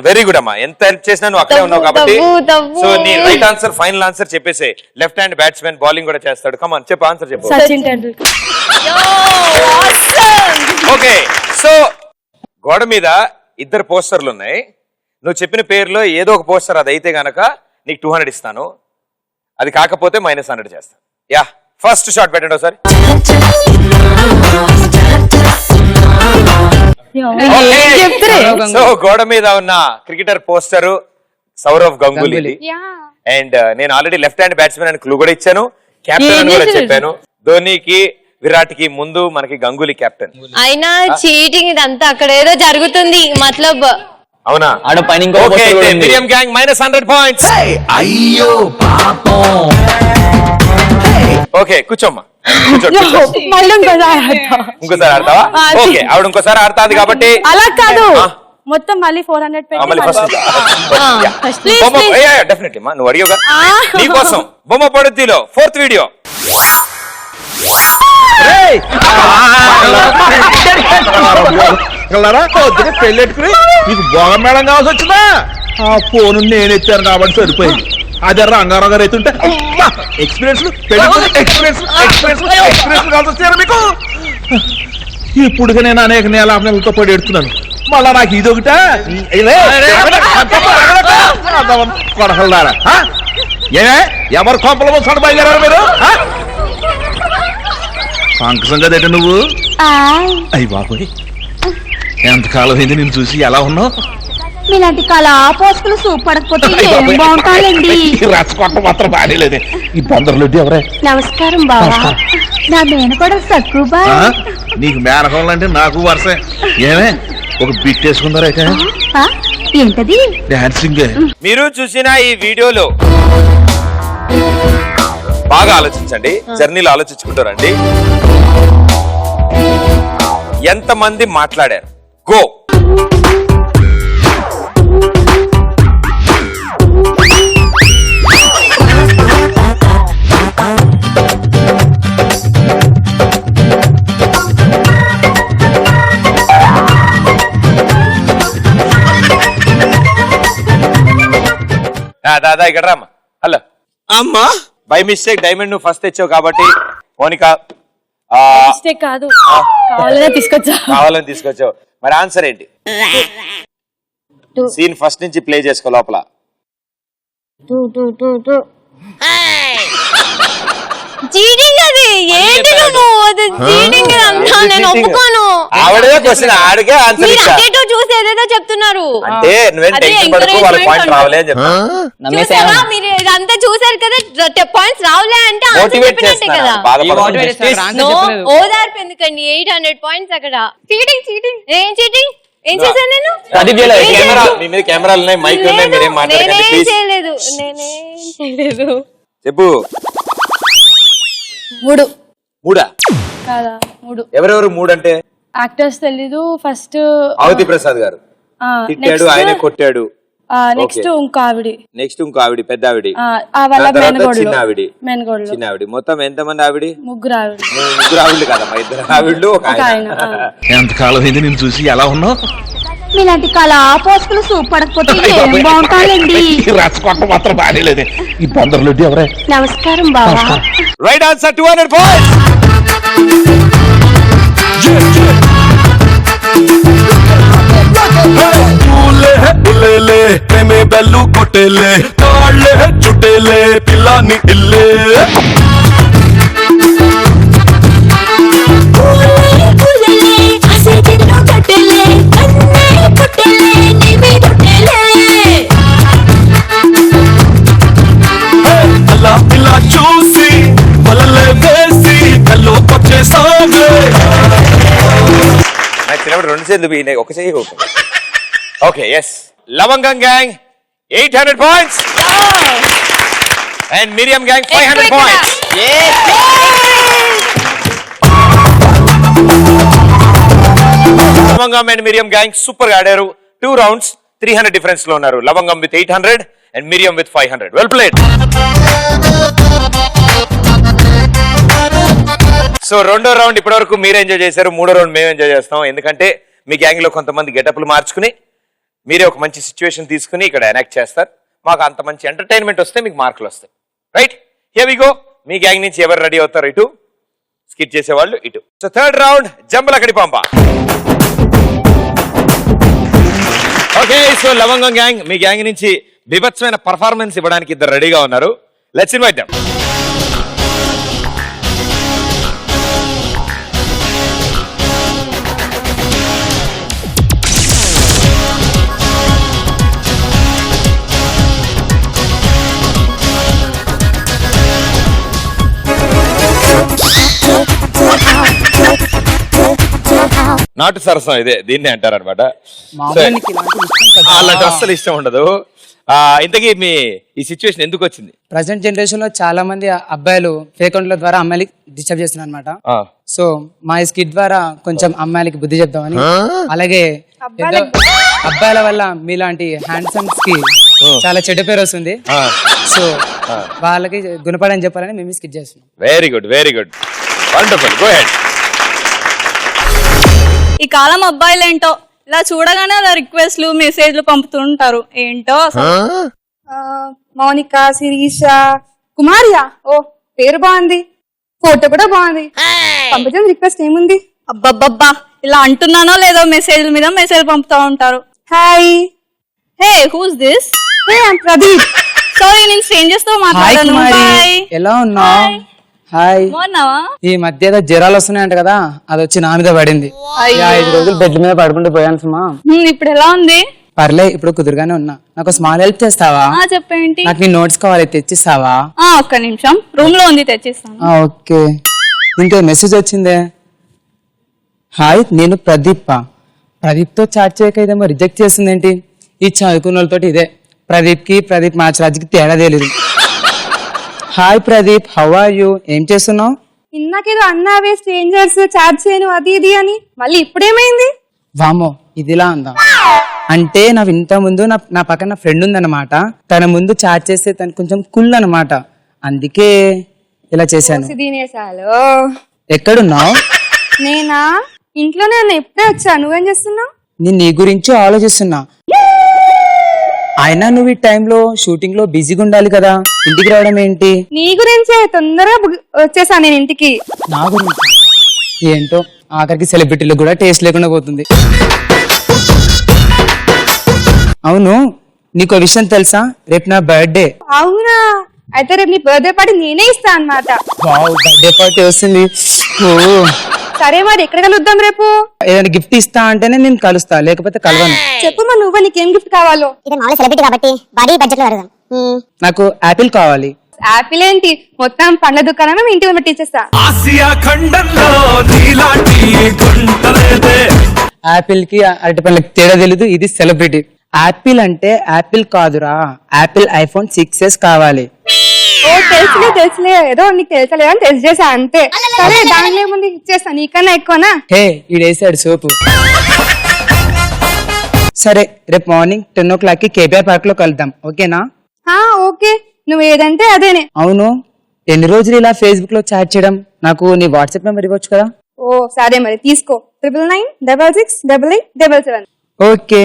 Very good అమ్మా, ఎంత హెల్ప్ చేసినా నువ్వు అక్కడే ఉన్నావు కాబట్టి. సో నీ రైట్ ఆన్సర్, ఫైనల్ ఆన్సర్ చెప్పేసి. లెఫ్ట్ హ్యాండ్ బ్యాట్స్మెన్ బౌలింగ్ కూడా చేస్తాడు. కమాన్ చెప్పు, ఆన్సర్ చెప్పు. సచిన్ టెండూల్కర్. ఓకే సో గోడ మీద ఇద్దరు పోస్టర్లు ఉన్నాయి. నువ్వు చెప్పిన పేరులో ఏదో ఒక పోస్టర్ అది అయితే గనక నీకు 200 ఇస్తాను. అది కాకపోతే -100 చేస్తాను. యా ఫస్ట్ షాట్ పెట్టండి ఒకసారి. సో గోడ మీద ఉన్న cricketer poster Sourav Ganguly. And నేను ఆల్రెడీ లెఫ్ట్ హ్యాండ్ బ్యాట్స్మెన్ అని క్లూ కూడా ఇచ్చాను. కెప్టెన్ అని కూడా చెప్పాను. ధోనికి విరాట్ కి ముందు మనకి గంగూలీ కెప్టెన్. అయినా చీటింగ్ ఇదంతా అక్కడ ఏదో జరుగుతుంది మతలబ్. అవునా? మిరియం గ్యాంగ్ -100 పాయింట్స్. అయ్యో పాపం. ఓకే కూర్చోమ్మా. ఇంకోసారి ఆడతావా? ఓకే ఆవిడ ఇంకోసారి ఆడుతుంది కాబట్టి అలా కాదు, మొత్తం మళ్ళీ 400 డెఫినెట్లీ నువ్వు అడిగావుగా. నీకోసం బొమ్మ పడుద్దిలో 4th వీడియో. పెళ్ళెట్టుకుని నీకు భోగం మేళం కావాల్సి వచ్చిందా? ఆ ఫోన్ నేను ఎత్తాను కాబట్టి సరిపోయింది. అదే రంగారావు గారు ఎత్తుంటే ఎక్స్పీరియన్స్ కావాల్సి వచ్చారు మీకు. ఇప్పుడుగా నేను అనేక నెలతో పడి ఎడుతున్నాను. మళ్ళా నాకు ఇది ఒకట కొడకల్లారా? ఏమే ఎవరు కొంపల మోసాడు బయలుదేరారు మీరు? పంకసంగా దగ్గర నువ్వు అయ్యి బాబోయ్ ఎంతకాలం అయింది నేను చూసి. ఎలా ఉన్నావు? మీలాంటి కళా పోస్టులు సూపడకపోతే ఏం బాగుంటాయండి. రచ్చకొట్ట మాత్రం బాగాలేదే. ఈ పొందరలొడ్డి ఎవరే? నమస్కారం బావా. నా మేనకోడ సక్కుబా. నీకు మేనకోళ్ళు అంటే నాకు వరుసే. ఏమే ఒక బిట్ వేసుకుందారైతే? ఏంటది? డాన్సింగ్. మీరు చూసిన ఈ వీడియోలో బాగా ఆలోచించండి, జర్నీలో ఆలోచించుకుంటారండి. ఎంతమంది మాట్లాడారు? గో. దాదా ఇక్కడ రామ్మా. హలో అమ్మా. బై మిస్టేక్ డైమండ్ నువ్వు ఫస్ట్ తెచ్చావు కాబట్టి మోనిక కాదు, కావాలని తీసుకొచ్చావు. మరి ఆన్సర్ ఏంటి? సీన్ ఫస్ట్ నుంచి ప్లే చేసుకో లోపల. చీటింగ్ అది. ఏంటి నువ్వు? అది చీటింగ్ అంతా నేను ఒప్పుకోను. ఆవిడే క్వశ్చన్ ఆడికే ఆన్సర్ ఇచ్చా. మీరు అటేటో చూసి ఏదేదో చెప్తున్నారు. అంటే నువ్వేం టెన్షన్ పడకు, వాళ్ళ పాయింట్ రావలే అని చెప్తా. చూసారా మీరు ఇదంతా చూసారు కదా, పాయింట్స్ రావులే అంటే ఆన్సర్ చెప్పినట్టే కదా. ఓదార్పు ఎందుకండి? 800 పాయింట్స్ అక్కడ. చీటింగ్ చీటింగ్ ఏం చీటింగ్? ఏం చేశాను నేను? మీ మీద కెమెరాలు ఉన్నాయి, మైక్ ఉన్నాయి, మీరేం మాట్లాడకండి ప్లీజ్. నేనేం చేయలేదు. చెప్పు. 3 కాదా? 3. ఎవరెవరు 3 అంటే? యాక్టర్స్ తెలీదు. ఫస్ట్ అవతి ప్రసాద్ గారు తిట్టాడు, ఆయన కొట్టాడు. నెక్స్ట్ ఇంకో ఆవిడ. నెక్స్ట్ ఇంకో ఆవిడ, పెద్ద ఆవిడ. చిన్న ఆవిడ. చిన్న ఆవిడ. మొత్తం ఎంతమంది ఆవిడ? 3 ఆవిడ. 3 ఆవిడలు కదమ్మా, 2 ఆవిడలు ఒక ఆయన. ఎంతకాలం అయింది నేను చూసి. ఎలా ఉన్నావు? మీలాంటి కళా పోస్టులు సూపడకపోతే ఏం బాగుంటాయండి. రచ్చకొట్ట మాత్రం బాగాలేదే. ఈ పొందరలొడ్డి ఎవరే? నమస్కారం బావా. Right answer 200 points. ఇల్లేలే ప్రేమే బెల్లు కొట్టేలే తాళ్ళే చుట్టేలే పిల్లాని ఇల్లే. అలా ఇలా చూసి వలలే వేసి కల్లో వచ్చేసాగే. నాకు చిన్నప్పుడు 2 చేతులు పోయినాయి, ఒక చెయ్యి. Okay yes. లవంగం గ్యాంగ్ 800 పాయింట్స్ అండ్ మిరియం గ్యాంగ్ 500 పాయింట్స్. లవంగం అండ్ మిరియం గ్యాంగ్ సూపర్ గా ఆడారు. 2 రౌండ్స్ 300 డిఫరెన్స్ లో ఉన్నారు. లవంగం విత్ 800 అండ్ మిరియం విత్ 500. Well played. సో రెండో రౌండ్ ఇప్పటి వరకు మీరు ఎంజాయ్ చేశారు, మూడో రౌండ్ మేము ఎంజాయ్ చేస్తాం. ఎందుకంటే మీ గ్యాంగ్ లో కొంతమంది గెటప్లు మార్చుకుని మీరే ఒక మంచి సిచ్యువేషన్ తీసుకుని ఇక్కడ ఎనాక్ట్ చేస్తారు. మాకు అంత మంచి ఎంటర్టైన్మెంట్ వస్తే మీకు మార్కులు వస్తాయి. Right, here we go. మీ గ్యాంగ్ నుంచి ఎవరు రెడీ అవుతారు? ఇటు స్కిట్ చేసేవాళ్ళు ఇటు. సో థర్డ్ రౌండ్ జంబలకడి పంప. ఓకే, సో లవంగం గ్యాంగ్, మీ గ్యాంగ్ నుంచి బీభత్సమైన పర్ఫార్మెన్స్ ఇవ్వడానికి ఇద్దరు రెడీగా ఉన్నారు. Let's invite them. నాటు సరసం ఇదే, దీన్ని అంటారు అనమాట. అలాంటి అస్సలు ఇష్టం ఉండదు. ఇంతకీ మీ ఈ సిచ్యువేషన్ ఎందుకు వచ్చింది? ప్రజెంట్ జనరేషన్ లో చాలా మంది అబ్బాయిలు ఫేక్ అకౌంట్ల ద్వారా అమ్మాయిలకి డిస్టర్బ్ చేస్తున్నారు అనమాట. సో మా ఈ స్కిట్ ద్వారా కొంచెం అమ్మాయిలకి బుద్ధి చెప్తామని, అలాగే అబ్బాయిల వల్ల మీలాంటి హ్యాండ్సమ్స్ కి చాలా చెడ్డ పేరు వస్తుంది. సో వాళ్ళకి గుణపడని చెప్పాలని మేము స్కిట్ చేస్తున్నాం. Very good, very good, wonderful, go head. ఈ కాలం అబ్బాయిలు ఏంటో ఇలా చూడగానే అలా రిక్వెస్ట్లు మెసేజ్లు పంపుతుంటారు ఏంటో అసలు. మౌనిక, శిరీష, కుమారియా, ఓ పేరు బాగుంది, ఫోటో కూడా బాగుంది, పంపించిన రిక్వెస్ట్ ఏముంది? అబ్బబ్బబ్బా, ఇలా అంటున్నానో లేదో మెసేజ్ల మీద మెసేజ్ పంపుతా ఉంటారు. Hi, hey who's this? Hey I'm Pradeep. Sorry, నేను స్ట్రేంజర్స్ తో మాట్లాడాను. బాయ్, ఎలా ఉన్నావు? హాయ్. బాగున్నావా? ఈ మధ్య ఏదో జ్వరాలు వస్తున్నాయంట కదా, అది వచ్చి నా మీద పడింది. 5 రోజులు బెడ్ మీద పడుకుంటూ పోయాను సుమా. ఇప్పుడు ఎలా ఉంది? పర్లే, ఇప్పుడు కుదురుగానే ఉన్నా. నాకు స్మాల్ హెల్ప్ చేస్తావా? చెప్పేంటి? నాకు నీ నోట్స్ కావాలి, తెచ్చిస్తావా? ఒక్క నిమిషం, రూమ్ లో ఉంది, తెచ్చిస్తాను. ఓకే. ఇంకే మెసేజ్ వచ్చిందే. హాయ్, నేను ప్రదీప్. ప్రదీప్ తో చాట్ చేయక ఇదేమో రిజెక్ట్ చేసిందేంటి? ఈ చదువుకున్న వాళ్ళతోటి ఇదే, ప్రదీప్ కి ప్రదీప్ మాచరాజ్కి తేడా తెలియదు. Hi Pradeep, how are you? ఏం చేస్తున్నావు? ఇందాకేదో అన్నావే స్ట్రేంజర్స్ చాట్ చేయను అది ఇది అని, మళ్ళీ ఇప్పుడేమైంది? వామో, ఇదిలా అందా? అంటే నా ఇంత ముందు నా పక్కన ఫ్రెండ్ ఉందన్నమాట. తన ముందు చాట్ చేస్తే తను కొంచెం కుల్ అన్నమాట, అందుకే ఇలా చేశాను. తినేసాలు. ఎక్కడున్నావు? నేనా, ఇంట్లోనే ఉన్నా, ఎప్పుడే వచ్చా. నువ్వేం చేస్తున్నావు? నేను నీ గురించి ఆలోచిస్తున్నా. అయినా నువ్వు ఈ టైంలో షూటింగ్ లో బిజీగా ఉండాలి కదా, ఇంటికి రావడం ఏంటి? నీ గురించే తొందరగా వచ్చేసా నేను ఇంటికి. నా గురించి ఏంటో, ఆఖరికి సెలబ్రిటీలకు కూడా టేస్ట్ లేకుండా పోతుంది. అవును, నీకు విషయం తెలుసా? రేపు నా బర్త్డే. అవునా? అయితే రేపు నీ బర్త్డే పార్టీ నేనే ఇస్తా అన్నమాట. వావ్, బర్త్డే పార్టీ వస్తుంది. సరే మరి ఎక్కడ కలుద్దాం రేపు? ఏదైనా గిఫ్ట్ ఇస్తా అంటేనే నేను కలుస్తా, లేకపోతే కలవను. చెప్పు మరి నువ్వు, నీకేం గిఫ్ట్ కావాలో? సెలబ్రిటీ కాబట్టి భారీ బడ్జెట్ లో అడుగుదాం. నాకు యాపిల్ కావాలి. యాపిల్ ఏంటి, మొత్తం పండ్ల దుకాణం మేము ఇంటికి పెట్టించేస్తా. యాపిల్ కి అరటి పండ్లకి తేడా తెలీదు. ఇది సెలబ్రిటీ. యాపిల్ అంటే యాపిల్ కాదురా, యాపిల్ ఐఫోన్ 6s కావాలి. ఓ తెలుసులే, ఏదో నీకు తెలుసలే అని తెలిసి చేసా అంతే. సరే, దానిలో ఏముంది, ఇచ్చేస్తా. నీకన్నా ఎక్కువనా? హే, ఈడేసాడు సోపు. సరే, రేపు మార్నింగ్ 10 o'clock కి కేబీఆర్ పార్క్ లో కలుద్దాం, ఓకేనా? ఓకే, నువ్వు ఏదంటే అదేనే. అవును, ఎన్ని రోజులు ఇలా ఫేస్బుక్ లో చాట్ చేయడం? నాకు నీ వాట్సాప్ నెంబర్ ఇవ్వచ్చు కదా? ఓ సరే మరి, తీసుకో. 99966877. Okay,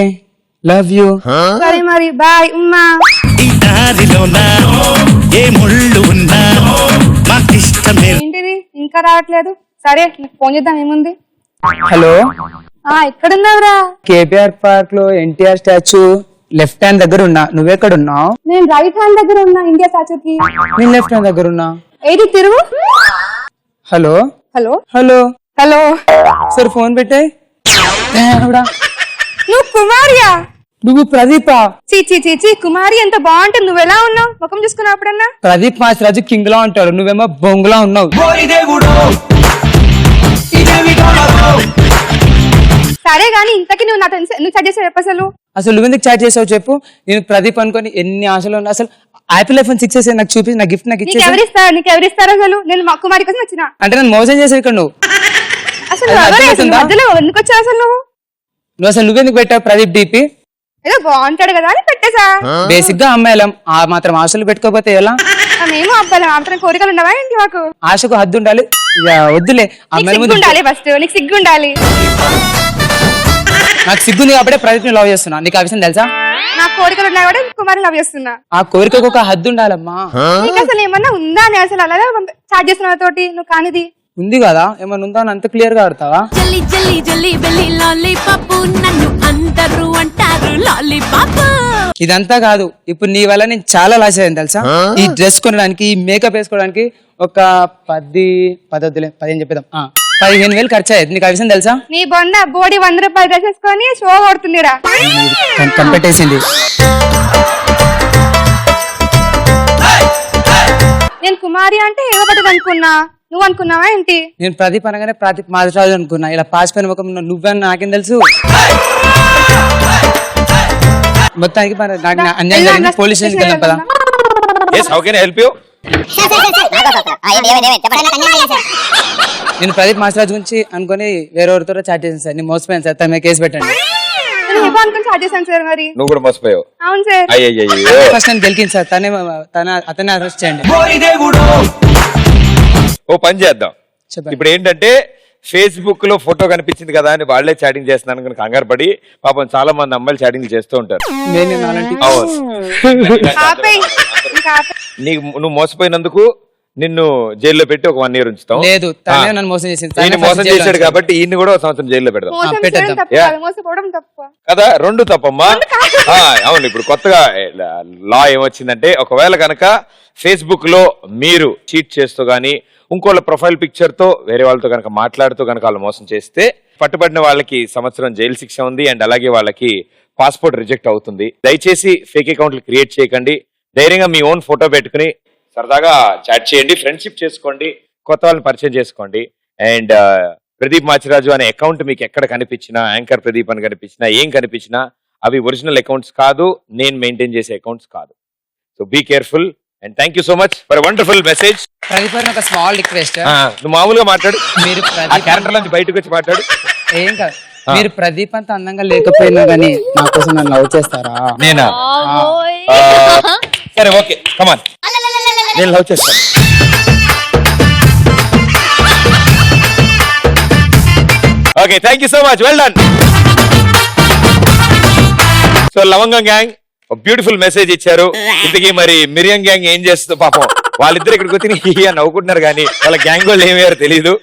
love you. సరే మరి, బాయ్ ఉమ్మా. ఏంటిది ఇంకా రావట్లేదు? సరే, నీకు ఫోన్ చేద్దాం, ఏముంది? హలో, ఎక్కడున్నావురా? కేబీఆర్ పార్క్ లో ఎన్టీఆర్ స్టాచ్యూ లెఫ్ట్ హ్యాండ్ దగ్గర ఉన్నా. నువ్వెక్కడున్నావు? నేను రైట్ హ్యాండ్ దగ్గర ఉన్నా, ఇండియా స్టాచ్యూకి. నేను లెఫ్ట్ హ్యాండ్ దగ్గర ఉన్నా. ఏది తిరుగు. హలో హలో హలో హలో, సరే ఫోన్ పెట్టే. నువ్వు కుమారియా? నువ్వు ప్రదీపా? చీ, కుమారి ఎంత బాగుంటుంది. నువ్వు ఎలా ఉన్నావు? ముఖం చూసుకున్నప్పుడన్నా? ప్రదీప్ మాస్రాజు కింగ్ లా ఉంటాడు, నువ్వేమో బొంగులా ఉన్నావు. సరే గానీ, ఇంతకీ నువ్వు నాతో ఎందుకు చాట్ చేసావు చెప్పు అసలు? అసలు నువ్వెందుకు చాట్ చేసావు చెప్పు? నేను ప్రదీప్ అనుకొని ఎన్ని ఆశలు ఉన్నా. అసలు ఆపిల్ ఐఫోన్ 6s నాకు చూపి, నా గిఫ్ట్ నాకు ఇచ్చేసి. నీకెవరిస్తారు అసలు? నేను మా కుమారి కోసం వచ్చిన. అంటే నన్ను మోసం చేసావు ఇక్కడ నువ్వు. అసలు మధ్యలో ఎందుకు వచ్చావు అసలు నువ్వు? అసలు నువ్వెందుకు పెట్టావు ప్రదీప్ డీపీ? ఏదో బాగుంటాడు కదా అని పెట్టేసా. బేసిక్ గా అమ్మాయిలం, ఆ మాత్రం ఆశలు పెట్టుకోకపోతే ఎలా? మేము అబ్బాయిలం, మాత్రం కోరికలు ఉండవా ఏంటి మాకు? ఆశకు హద్దు ఉండాలి. వద్దులే, అమ్మాయిల ముందు సిగ్గుండాలి. ఫస్ట్ నీకు సిగ్గుండాలి. నాకు సిగ్గుంది కాబట్టి ప్రదీప్ ని లవ్ చేస్తున్నా. నీకు ఆ విషయం తెలుసా? నా కోరికలు ఉన్నా కూడా కుమారి లవ్ చేస్తున్నా. ఆ కోరికకు ఒక హద్దు ఉండాలమ్మా. నీకు అసలు ఏమన్నా ఉందా అని అసలు అలాగే చాట్ చేస్తున్నా తోటి నువ్వు కానిది? ఉంది కదా, ఏమన్నా ఉందా అని అంత క్లియర్ గా ఆడతావా? జల్లి జల్లి జల్లి బెల్లి లాలీపాప్ నన్ను అందరూ అంటారు లాలీపాప్. ఇదంతా కాదు, ఇప్పుడు నీ వల్ల నేను చాలా లాస్ అయ్యాను తెలుసా. ఈ డ్రెస్ కొనడానికి, ఈ మేకప్ వేసుకోవడానికి ఒక 15 చెప్పేద్దాం 15,000 ఖర్చు అయ్యేది. నీకు ఆ విషయం తెలుసా? నీ బొంద బోడి 100 రూపాయలు డ్రెస్ వేసుకొని షో కొడుతుంది. కనిపెట్టేసింది. నేను కుమారి అంటే ఏదో పట్టదు అనుకున్నా, నువ్వు అనుకున్నావా ఏంటి? నేను ప్రదీప్ అనగానే ప్రదీప్ మాధవరాజు అనుకున్నా. ఇలా పాసిపోయిన ముఖం నువ్వని నాకేం తెలుసు. మొత్తానికి నాకు అన్యాయం జరిగింది. పోలీస్ స్టేషన్కి వెళ్దాం పదా. నేను ప్రదీప్ మాస్టరాజ్ గురించి అనుకుని వేరెవరితో చాట్ చేశాను సార్. నేను మోసపోయాను సార్, తన మీద కేసు పెట్టండి. నువ్వు కూడా మోసపోయావు. అవును సార్. ఫస్ట్ నేను గెలికింది సార్, అతన్ని అరెస్ట్ చేయండి. ఓ పని చేద్దాం, ఇప్పుడు ఏంటంటే ఫేస్బుక్ లో ఫోటో కనిపించింది కదా అని వాళ్ళే చాటింగ్ చేస్తున్నాను కనుక కంగారు పడి పాపం చాలా మంది అమ్మాయిలు చాటింగ్ చేస్తూ ఉంటారు. నీకు నువ్వు మోసపోయినందుకు నిన్ను జైల్లో పెట్టి ఒక 1 year ఉంచుతాం. లేదు, నన్ను మోసం చేసింది. మోసం చేశాడు కాబట్టి ఈయన్ని కూడా 1 సంవత్సరం జైల్లో పెడదాం కదా. 2 తప్పమ్మా. అవును, ఇప్పుడు కొత్తగా లా ఏమొచ్చిందంటే ఒకవేళ కనుక ఫేస్బుక్ లో మీరు చీట్ చేస్తూ గానీ ఇంకోళ్ళ ప్రొఫైల్ పిక్చర్ తో వేరే వాళ్ళతో కనుక మాట్లాడుతూ కనుక వాళ్ళు మోసం చేస్తే పట్టుబడిన వాళ్ళకి 1 సంవత్సరం జైలు శిక్ష ఉంది. అండ్ అలాగే వాళ్ళకి పాస్పోర్ట్ రిజెక్ట్ అవుతుంది. దయచేసి ఫేక్ అకౌంట్లు క్రియేట్ చేయకండి. ధైర్యంగా మీ ఓన్ ఫోటో పెట్టుకుని సరదాగా చాట్ చేయండి, ఫ్రెండ్షిప్ చేసుకోండి, కొత్త వాళ్ళని పరిచయం చేసుకోండి. అండ్ ప్రదీప్ మాచిరాజు అనే అకౌంట్ మీకు ఎక్కడ కనిపించినా, యాంకర్ ప్రదీప్ అని కనిపించినా, ఏం కనిపించినా అవి ఒరిజినల్ అకౌంట్స్ కాదు, నేను మెయింటైన్ చేసే అకౌంట్స్ కాదు. So be careful and thank you so much for wonderful message. Pradeep ఒక స్మాల్ రిక్వెస్ట్. నువ్వు మామూలుగా మాట్లాడు, మీరు క్యారెక్టర్ నుంచి బయటకు వచ్చి మాట్లాడు. ఏం కాదు, మీరు ప్రదీప్ అంత అందంగా లేకపోయినా కానీ నా కోసం నన్ను లవ్ చేస్తారా? నేనా? సరే ఓకే, కమాన్, నేను లవ్ చేస్తాను. Okay, thank you so much, well done. So లవంగం గ్యాంగ్ బ్యూటిఫుల్ మెసేజ్ ఇచ్చారు. ఇంతకీ మరి మిరియం గ్యాంగ్ ఏం చేస్తుందో పాపం, వాళ్ళిద్దరు ఇక్కడికి వచ్చి నవ్వుకుంటున్నారు కానీ వాళ్ళ గ్యాంగ్ వాళ్ళు ఏమయ్యారో తెలియదు.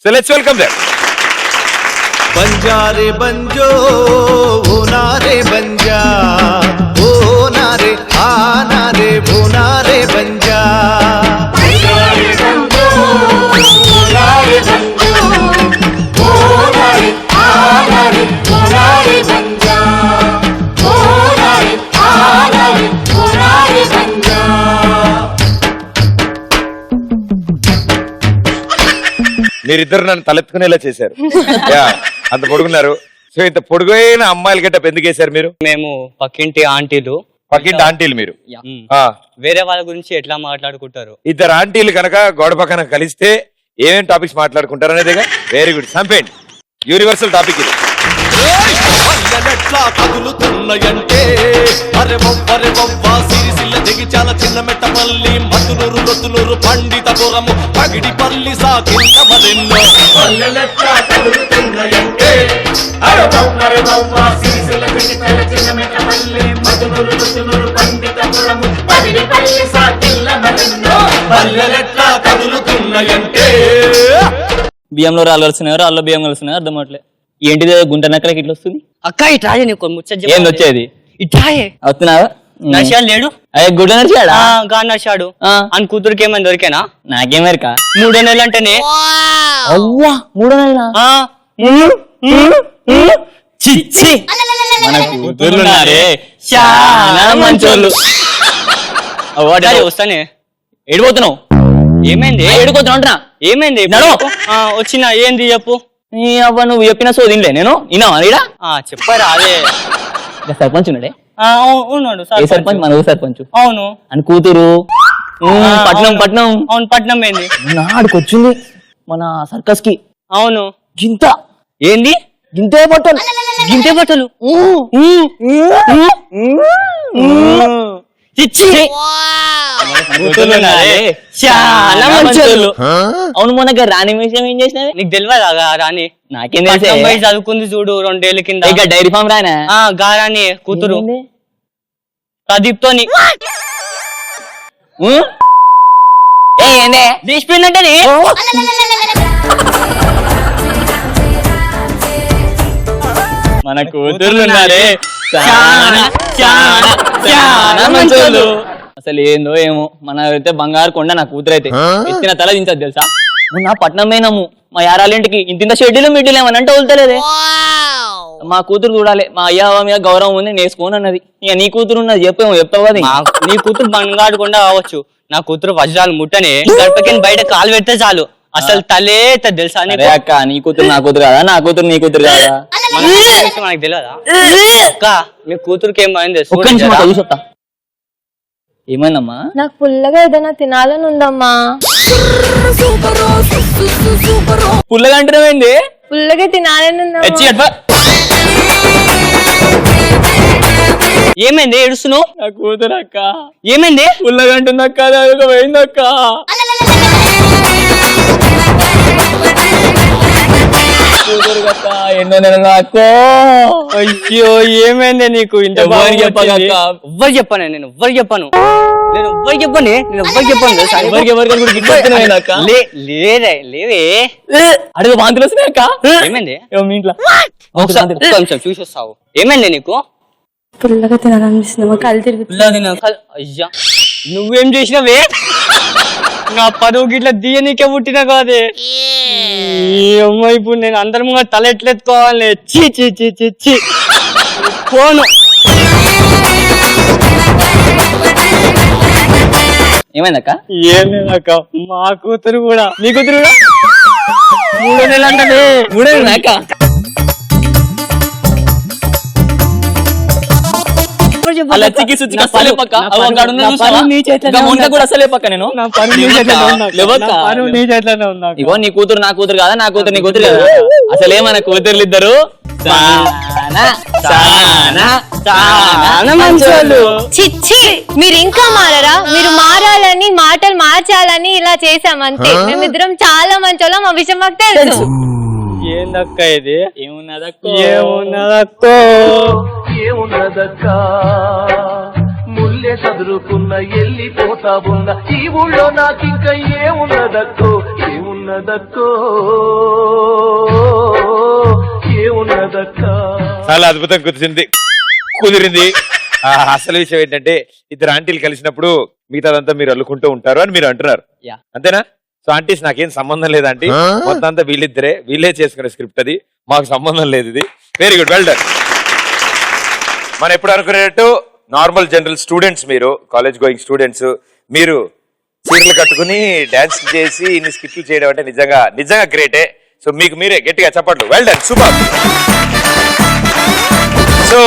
So let's welcome them. బంజారే బంజో ఓనారే బంజా ఓనారే ఆనారే ఓనారే బంజా బంజారే బంజో ఓనారే బంజో ఓనారే ఆనారే ఓనారే బంజా ఓనారే ఆనారే ఓనారే బంజా. మీరిద్దరు నన్ను తలెత్తుకునేలా చేశారు. అంత పొడుగున్నారు. సో ఇంత పొడుగైన అమ్మాయిల గట్ట ఎందుకు వేశారు మీరు? మేము పక్కింటి ఆంటీలు మీరు వేరే వాళ్ళ గురించి ఎట్లా మాట్లాడుకుంటారు? 2 ఆంటీలు కనుక గోడ పక్కన కలిస్తే ఏమేం టాపిక్స్ మాట్లాడుకుంటారు అనేదిగా. వెరీ గుడ్, సంపేండి. యూనివర్సల్ టాపిక్ ఇది. ఎట్లా కదులుతున్నాయంటే అరే బొబ్బరే బొబ్బా సిరిసిల్ల జగిచాల చిన్న మెట్టపల్లి మతునూరు లొత్తునూరు పండితపురము పగిడిపల్లి సాకిన్న మరెన్నో పల్లెలెట్లా కదులుతున్నాయంటే అరే బొబ్బరే బొబ్బా సిరిసిల్ల జగిచాల చిన్న మెట్టపల్లి మతునూరు లొత్తునూరు పండితపురము పగిడిపల్లి సాకిన్న మరెన్నో పల్లెలెట్లా కదులుతున్నాయంటే. బియ్యంలో రాళ్ళు వస్తున్నాయో రాళ్ళు బియ్యం కలుస్తున్నాయో అర్థం అవట్లే. ఏంటిది గుంట నక్కలకి ఇట్లా వస్తుంది? అక్క ఇట్రాజే నీకు ముచ్చట ఏంది వచ్చేది? ఇట్రాయే వస్తున్నావా? నర్షాడు లేడు? అదే గుడ్డ నడిచాడా? గా నర్షాడు అని కూతురికి ఏమైనా దొరికేనా? నాకేమేరక 3 నెలలు అంటేనే. అవ్వా 3 నెలలా? చిచ్చి, మన కూతుర్లు ఉన్నారే చాలా మంచోళ్ళు. వస్తానే. ఏడిపోతున్నావు? ఏమైంది? ఏడుకోతున్నావు అంటున్నా. ఏమైంది? వచ్చిన ఏంది చెప్పు. నీ అవ్వ నువ్వు చెప్పిన సో తినలే నేను విన్నావా? ఈడా చెప్పారా? అదే సర్పంచ్ ఉన్నాడే. ఉన్నాడు. ఏ సర్పంచ్? మన ఊరు సర్పంచ్. అవును. అని కూతురు పట్నం. అవును, పట్నం ఏంది? నాడికి వచ్చింది మన సర్కస్ కి. అవును. గింత ఏంది? గింతే బట్టలు. గింతే బట్టలు. చాలా మంచోళ్ళు. అవును, మొన్న రాణి విషయం ఏం చేసినవి? నీకు తెలియదా రాణి? నాకేం చదువుకుంది చూడు 2 ఏళ్ళ కింద. ఇక డైరీ ఫామ్ రానా? గారాని కూతురు ప్రదీప్ తోని తీసిపోయిందంటే మన కూతుర్లు ఉన్నారే చాలా చాలా చాలా మంచోళ్ళు. అసలు ఏందో ఏమో మన అయితే బంగారు కొండ నా కూతురు అయితే ఎత్తిన తల దించదు తెలుసా. మొన్న పట్నం పోయినాము మా యారాలింటికి ఇంత షెడ్యూల్ మిడ్యూల్ ఏమనంటే వదులుతలేదే. మా కూతురు చూడాలి మా అయ్యా మీద గౌరవం ఉంది నేర్చుకోని అన్నది. ఇక నీ కూతురు ఉన్నది చెప్తావు కదా. నీ కూతురు బంగారు కొండ కావచ్చు, నా కూతురు వజ్రాలు ముట్టనే గడపకి బయట కాలు పెడితే చాలు అసలు తలే తెలుసా. అక్క నీ కూతురు నా కూతురు కదా, నా కూతురు నీ కూతురు కదా, మనకు తెలియదా అక్క. మీ కూతురుకి ఏమైంది చూసొస్తా. ఏమైందమ్మా? నాకు పుల్లగా ఏదైనా తినాలని ఉందమ్మా. పుల్లగా అంటున్నావేంది? పుల్లగా తినాలని ఉందమ్మా. ఏమైంది ఏడుస్తున్నావు? నా కూతురు అక్క. ఏమైంది? పుల్లగా అంటుంది అక్క, పోయింది అక్క. కూతురు అక్క ఎన్నో నెలలు అక్క. అయ్యో ఏమైంది నీకు? ఇంత ఎవ్వరు చెప్పాను అక్క. ఎవ్వరు చెప్పాను నేను, ఎవ్వరు చెప్పాను, నేను ఎవ్వరు చెప్పండి, నేను ఎవ్వరు చెప్పాను. లేదే లేవే అడుగు వాంతులు వస్తున్నాయి అక్క. ఏమైంది మీ ఇంట్లో? చూసి వస్తావు. ఏమైంది నీకు? పుల్లగా తినాలనిపిస్తుంది, కళ్ళు తిరుగుతుంది. అయ్యా నువ్వేం చేసినావే? నా పరువు గిట్ల దియనీకే పుట్టినా కాదే. అమ్మ ఇప్పుడు నేను అందరి ముందు తల ఎట్లెత్తుకోవాలి? చీ చీ చీ చీ చీ పోను. ఏమైందక్క? ఏం లేదక్క, మా కూతురు కూడా నీ కూతురు కూడా 3 నెలలు అంటే 3 నెలలు అక్క. ఇగో నీ కూతురు నా కూతురు కదా, నా కూతురు నీ కూతురు కదా. అసలే మన కూతుర్లు ఇద్దరు చిచ్చి మీరు ఇంకా మారరా? మీరు మారాలని మాటలు మార్చాలని ఇలా చేసామంతే. మేమిద్దరం చాలా మంచోళ్ళం, మా విషయం మాకు తెలుసు. ఏందక్క ఇది? ఏమున్నదక్కో ఏమున్నదక్కో ఏమున్నదక్క ముల్లె చదురుకున్న ఎల్లిపోతా ఉన్న ఈ ఊళ్ళో నాకింక ఏమున్నదక్కో ఏమున్నదక్కో ఏమున్నదక్క. చాలా అద్భుతం కుదిరింది. అసలు విషయం ఏంటంటే ఇద్దరు ఆంటీలు కలిసినప్పుడు మిగతాదంతా మీరు అల్లుకుంటూ ఉంటారు అని మీరు అంటున్నారు, అంతేనా? సో ఆంటీస్ నాకేం సంబంధం లేదు ఆంటీ, మొత్తం అంతా వీళ్ళే చేసుకునే స్క్రిప్ట్, అది మాకు సంబంధం లేదు. ఇది వెరీ గుడ్, వెల్ డన్. మనం ఎప్పుడు అనుకునేటట్టు నార్మల్ జనరల్ స్టూడెంట్స్, మీరు కాలేజ్ గోయింగ్ స్టూడెంట్స్, మీరు చీరలు కట్టుకుని డాన్స్ చేసి ఇన్ని స్కిట్లు చేయడం అంటే నిజంగా గ్రేటే. సో మీకు మీరే గట్టిగా చప్పట్లు. Well done, super. సో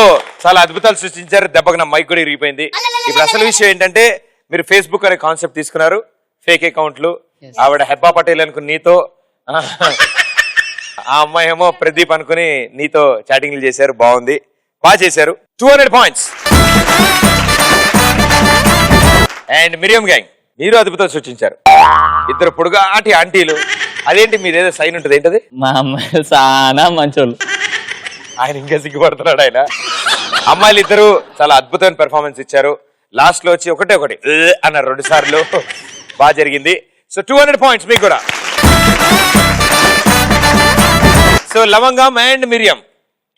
చాలా అద్భుతాలు సృష్టించారు. దెబ్బకు నా మైక్ కూడా ఇరిగిపోయింది. ఇప్పుడు అసలు విషయం ఏంటంటే మీరు ఫేస్బుక్ అనే కాన్సెప్ట్ తీసుకున్నారు, ఫేక్ అకౌంట్లు. ఆవిడ హెబ్బా పటేల్ అనుకుని నీతో, ఆ అమ్మాయి ఏమో ప్రదీప్ అనుకుని నీతో చాటింగ్లు చేశారు. బాగుంది, బాగా చేశారు. 200 పాయింట్స్. అండ్ మిరియం గ్యాంగ్, మీరు అద్భుతం సృష్టించారు. ఇద్దరు పొడుగాటి ఆంటీలు. అదేంటి మీదేదో సైన్ ఉంటుంది, ఏంటది? మా అమ్మాయిలు చాలా మంచోళ్ళు. ఆయన ఇంకా సిగ్గుపడుతున్నాడు ఆయన. అమ్మాయిలు ఇద్దరు చాలా అద్భుతమైన పెర్ఫార్మెన్స్ ఇచ్చారు. లాస్ట్ లో వచ్చి ఒకటి అన్నారు 2 సార్లు. బాగా జరిగింది. సో 200 పాయింట్స్ మీకు కూడా. సో లవంగం అండ్ మిరియం,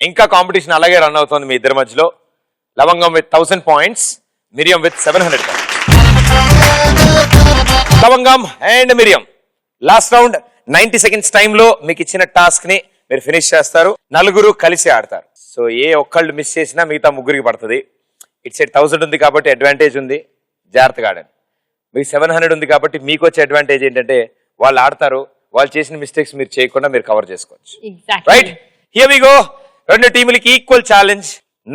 ఇంకా కాంపిటీషన్ అలాగే రన్ అవుతుంది మీ ఇద్దరి మధ్యలో. లవంగం విత్ 1000 పాయింట్స్, మిరియం విత్ 700 పాయింట్స్. లవంగం అండ్ మిరియం, లాస్ట్ రౌండ్ 90 సెకండ్స్ టైంలో మీకు ఇచ్చిన టాస్క్ ని మీరు ఫినిష్ చేస్తారు. 4 కలిసి ఆడతారు. సో ఏ ఒక్కళ్ళు మిస్ చేసినా మిగతా 3కి పడుతుంది. ఇట్స్ 1000 ఉంది కాబట్టి అడ్వాంటేజ్ ఉంది, జాగ్రత్తగా ఆడండి. మీకు 700 ఉంది కాబట్టి మీకు వచ్చే అడ్వాంటేజ్ ఏంటంటే వాళ్ళు ఆడతారు, వాళ్ళు చేసిన మిస్టేక్స్ మీరు చేయకుండా మీరు కవర్ చేసుకోవచ్చు. Right, here we go. 2 టీములకి ఈక్వల్ ఛాలెంజ్.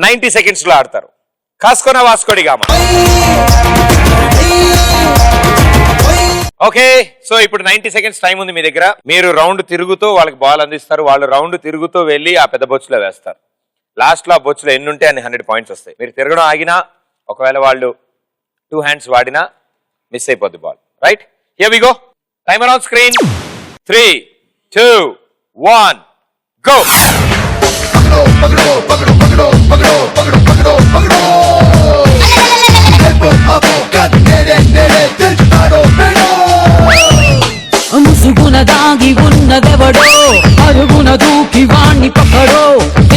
90 సెకండ్స్ లో ఆడతారు. కాస్కోనా వాస్కోడిగామా. ఓకే, సో ఇప్పుడు 90 సెకండ్స్ టైం ఉంది మీ దగ్గర. మీరు రౌండ్ తిరుగుతూ వాళ్ళకి బాల్ అందిస్తారు, వాళ్ళు రౌండ్ తిరుగుతూ వెళ్ళి ఆ పెద్ద బొచ్చులో వేస్తారు. లాస్ట్ లో ఆ బొచ్చులో ఎన్ని ఉంటే అన్ని 100 పాయింట్స్ వస్తాయి. మీరు తిరగడం ఆగినా, ఒకవేళ వాళ్ళు 2 హ్యాండ్స్ వాడినా మిస్ అయిపోద్ది ball. Right, here we go. Timer on screen. 3, 2, 1 go. ముసుగున దాగి ఉన్నదెవడో, అరుగున దూకి వాణ్ణి పక్కడో,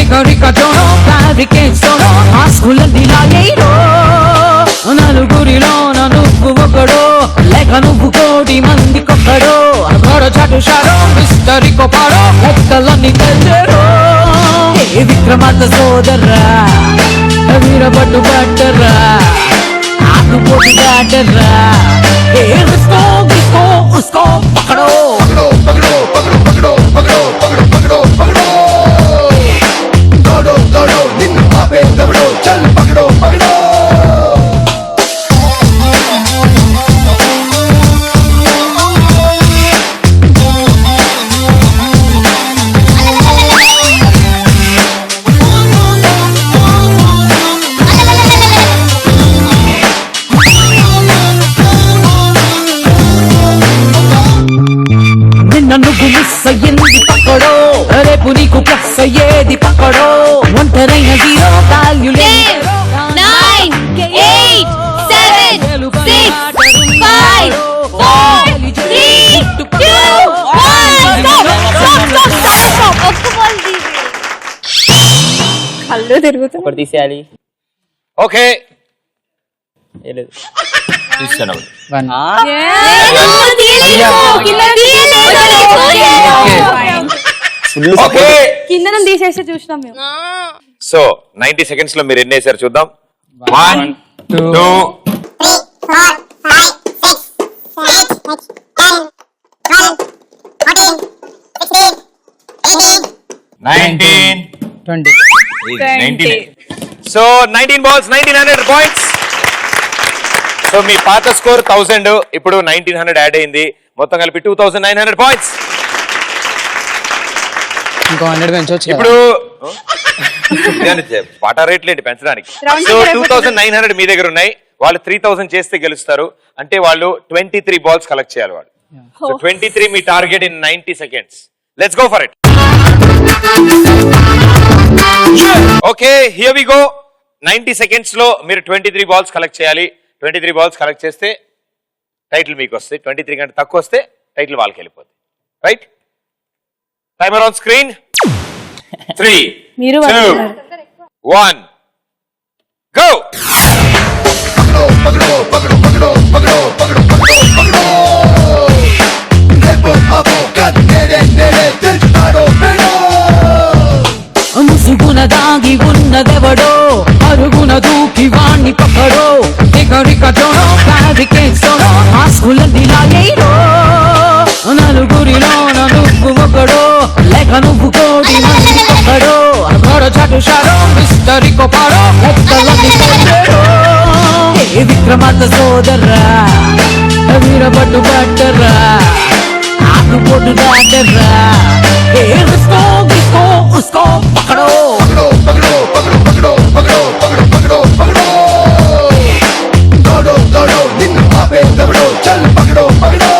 ఎగరిక మిస్టర్ కోపారో లెక్కలన్నీ తెచ్చరో ఏ విక్రమార్క సోదరా వీరపట్టు పట్టరా ఆకుపోటు దాటరా ఏ ఉస్కో ఉస్కో ఉస్కో పకడో పకడో పకడో పకడో పకడో పకడో పకడో పకడో దోడో దోడో నిన్ను ఆపే దవడో చల్ పకడో పకడో నువ్వు మిస్ అయ్యింది పక్కడో రేపు నీకు ప్లస్ అయ్యేది పక్కడో ఒంటరైన జీరో వాల్యూ కళ్ళు తిరుగుతుంది. ఒకటి తీసేయాలి. ఓకే లేదు చూస్తాను. ఓకే కింద తీసేసి చూసినాం మేము. సో 90 seconds లో మీరు ఎన్ని వేసారు చూద్దాం. 1 2 19 సో 19 balls 1900 points. సో మీ పాత స్కోర్ 1000, ఇప్పుడు 1900 యాడ్ అయింది, మొత్తం కలిపి 2900 points. ఇంకో 100 పెంచొచ్చు. ఇప్పుడు వాటా రేట్లు ఏంటి పెంచడానికి. సో 2900 మీ దగ్గర ఉన్నాయి, వాళ్ళు 3000 చేస్తే గెలుస్తారు. అంటే వాళ్ళు 23 balls కలెక్ట్ చేయాలి వాళ్ళు. సో 23 మీ target in 90 seconds. Let's go for it. Okay here we go. 90 seconds లో మీరు 23 balls కలెక్ట్ చేయాలి. 23 balls కలెక్ట్ చేస్తే టైటిల్ మీకు వస్తుంది. 23 కంటే తక్కువ వస్తే టైటిల్ వాళ్ళకి వెళ్ళిపోతుంది. Right, timer on screen. 3 2 1 go. ముసుగున దాగి ఉన్నదెవడో అరుగున దూకి వాణ్ణి పక్కడో ఎగరికతోనో ఫ్యాబ్రికేట్స్తోనో మాస్కులన్నీ లాగేయడో నలుగురిలోన నువ్వు ఒకడో లేక నువ్వు కోడి మంది పక్కడో గొడ చటుషారో మిస్టర్ కోపారో లెక్కలన్నీ తెచ్చరో ఏ విక్రమార్క సోదరా వీరపట్టు పట్టరా ఆకుపోటు దాటరా ఏ ఉస్కో ఉస్కో ఉస్కో పకడో పకడో పకడో పకడో పకడో పకడో పకడో పకడో దోడో దోడో నిన్ను ఆపే దవడో చల్ పకడో పకడో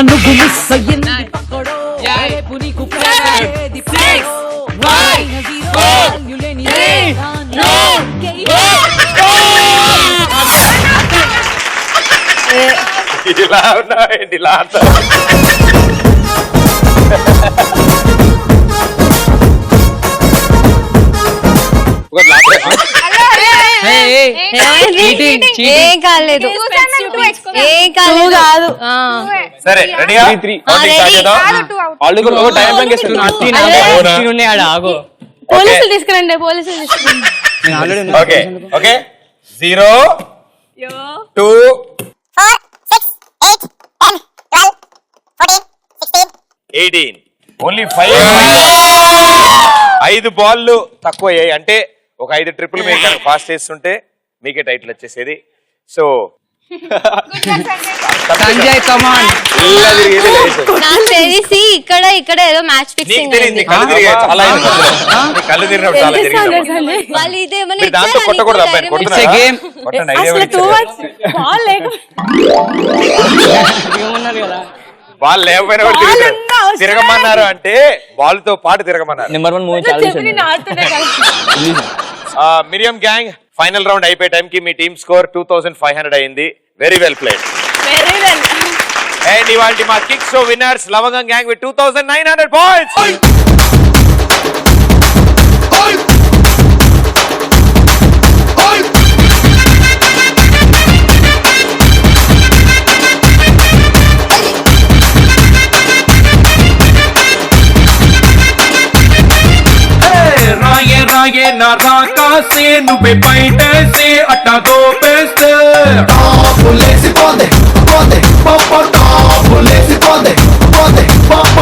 నువ్వు మిస్ అయ్యింది పక్కడో రేపు నీకు ప్రేమేది పక్కడో వాయిన జీరో వాల్యూ లేని ఇలా ఉన్నాయండి ఇలా ఏం కాలేదు ఏం కాలేదు. సరే రెడీగా పోలీసులు తీసుకురండి, పోలీసులు తీసుకురండి. ఓకే ఓకే 0 2 18 ఓన్లీ 5 బాల్ తక్కువ అయ్యాయి. అంటే ఒక 5 ట్రిపుల్ మీరు కనుక ఫాస్ట్ చేస్తుంటే మీకే టైటిల్ వచ్చేసేది. సో సంజయ్ కమాన్ నాకు తెలిసి ఇక్కడ ఇక్కడ ఏదో మ్యాచ్ ఫిక్సింగ్ కళ్ళు తిరిగినప్పుడు చాలా తిరిగి వాళ్ళు ఇదేమన్నా దాంతో కొట్టకూడదు అబ్బాయి, కొట్టండి బాల్ లేకపోయినా కూడా తిరగమన్నారు. అంటే బాల్ తో పాటు తిరగమన్నారు. నెంబర్ 1 మూవీ చాలా మిరియం గ్యాంగ్ ఫైనల్ రౌండ్ అయిపోయే టైం కి మీ టీమ్ స్కోర్ 2500 అయింది. Very well played. Very well. And ఇవాల్టి మా కిక్ షో విన్నర్స్ లవంగం గ్యాంగ్ విత్ 2900 పాయింట్స్. రాయే రాయే నా రాకాసే నువ్వే బయటేసే అట్టా దోపేస్తే టాపులేసి పోదే పోదే పాప టాపులేసి పోదే పోదే పాప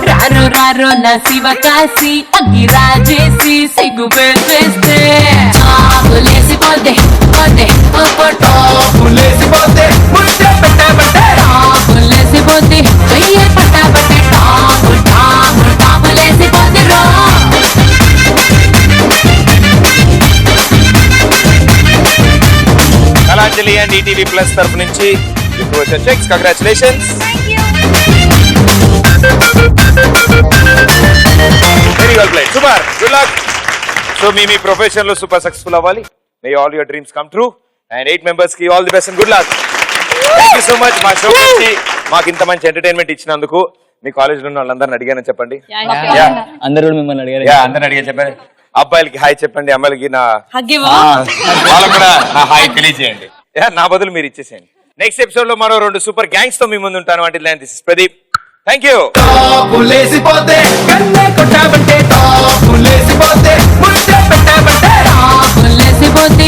రారో రారో నా శివ కాసి అగ్గి రాజేసి సిగ్గు పెట్టేస్తే చాపులేసి పోతే పోతే టాపులేసి పోదే ముట్టే పెట్టబట్టే టాపులేసి పోతే అయ్యే పట్టబట్టే టాపు టాపు టాపులేసి పోతే రో. కళాంజలి అండ్ ఈటీవీ ప్లస్ తరపు నుంచి cheques. Congratulations. Very well played. Super. Good luck. So మీ ప్రొఫెషన్ లో సూపర్ సక్సెస్ఫుల్ అవ్వాలి. May all your dreams come true. And 8 members కి all the best and good luck. Thank you so much మా షో నుంచి మాకు ఇంత మంచి ఎంటర్టైన్మెంట్ ఇచ్చినందుకు. మీ కాలేజ్ లో ఉన్న వాళ్ళందరిని అడిగానని చెప్పండి. అందరూ కూడా మిమ్మల్ని అడిగారు. అందరిని అడిగాను చెప్పండి. అబ్బాయిలకి హాయ్ చెప్పండి, అమ్మాయిలకి నా హగ్గివా వాళ్ళకు కూడా నా హాయ్ తెలియజేయండి. నా బదులు మీరు ఇచ్చేసేయండి. నెక్స్ట్ ఎపిసోడ్ లో మరో 2 సూపర్ గ్యాంగ్స్ తో మీ ముందు ఉంటాను. అంటే this is Pradeep. Thank you. టాపులేసి పోతే కన్నే కొట్టబట్టే టాపులేసి పోతే ముట్టే పెట్టబట్టే టాపులేసి పోతే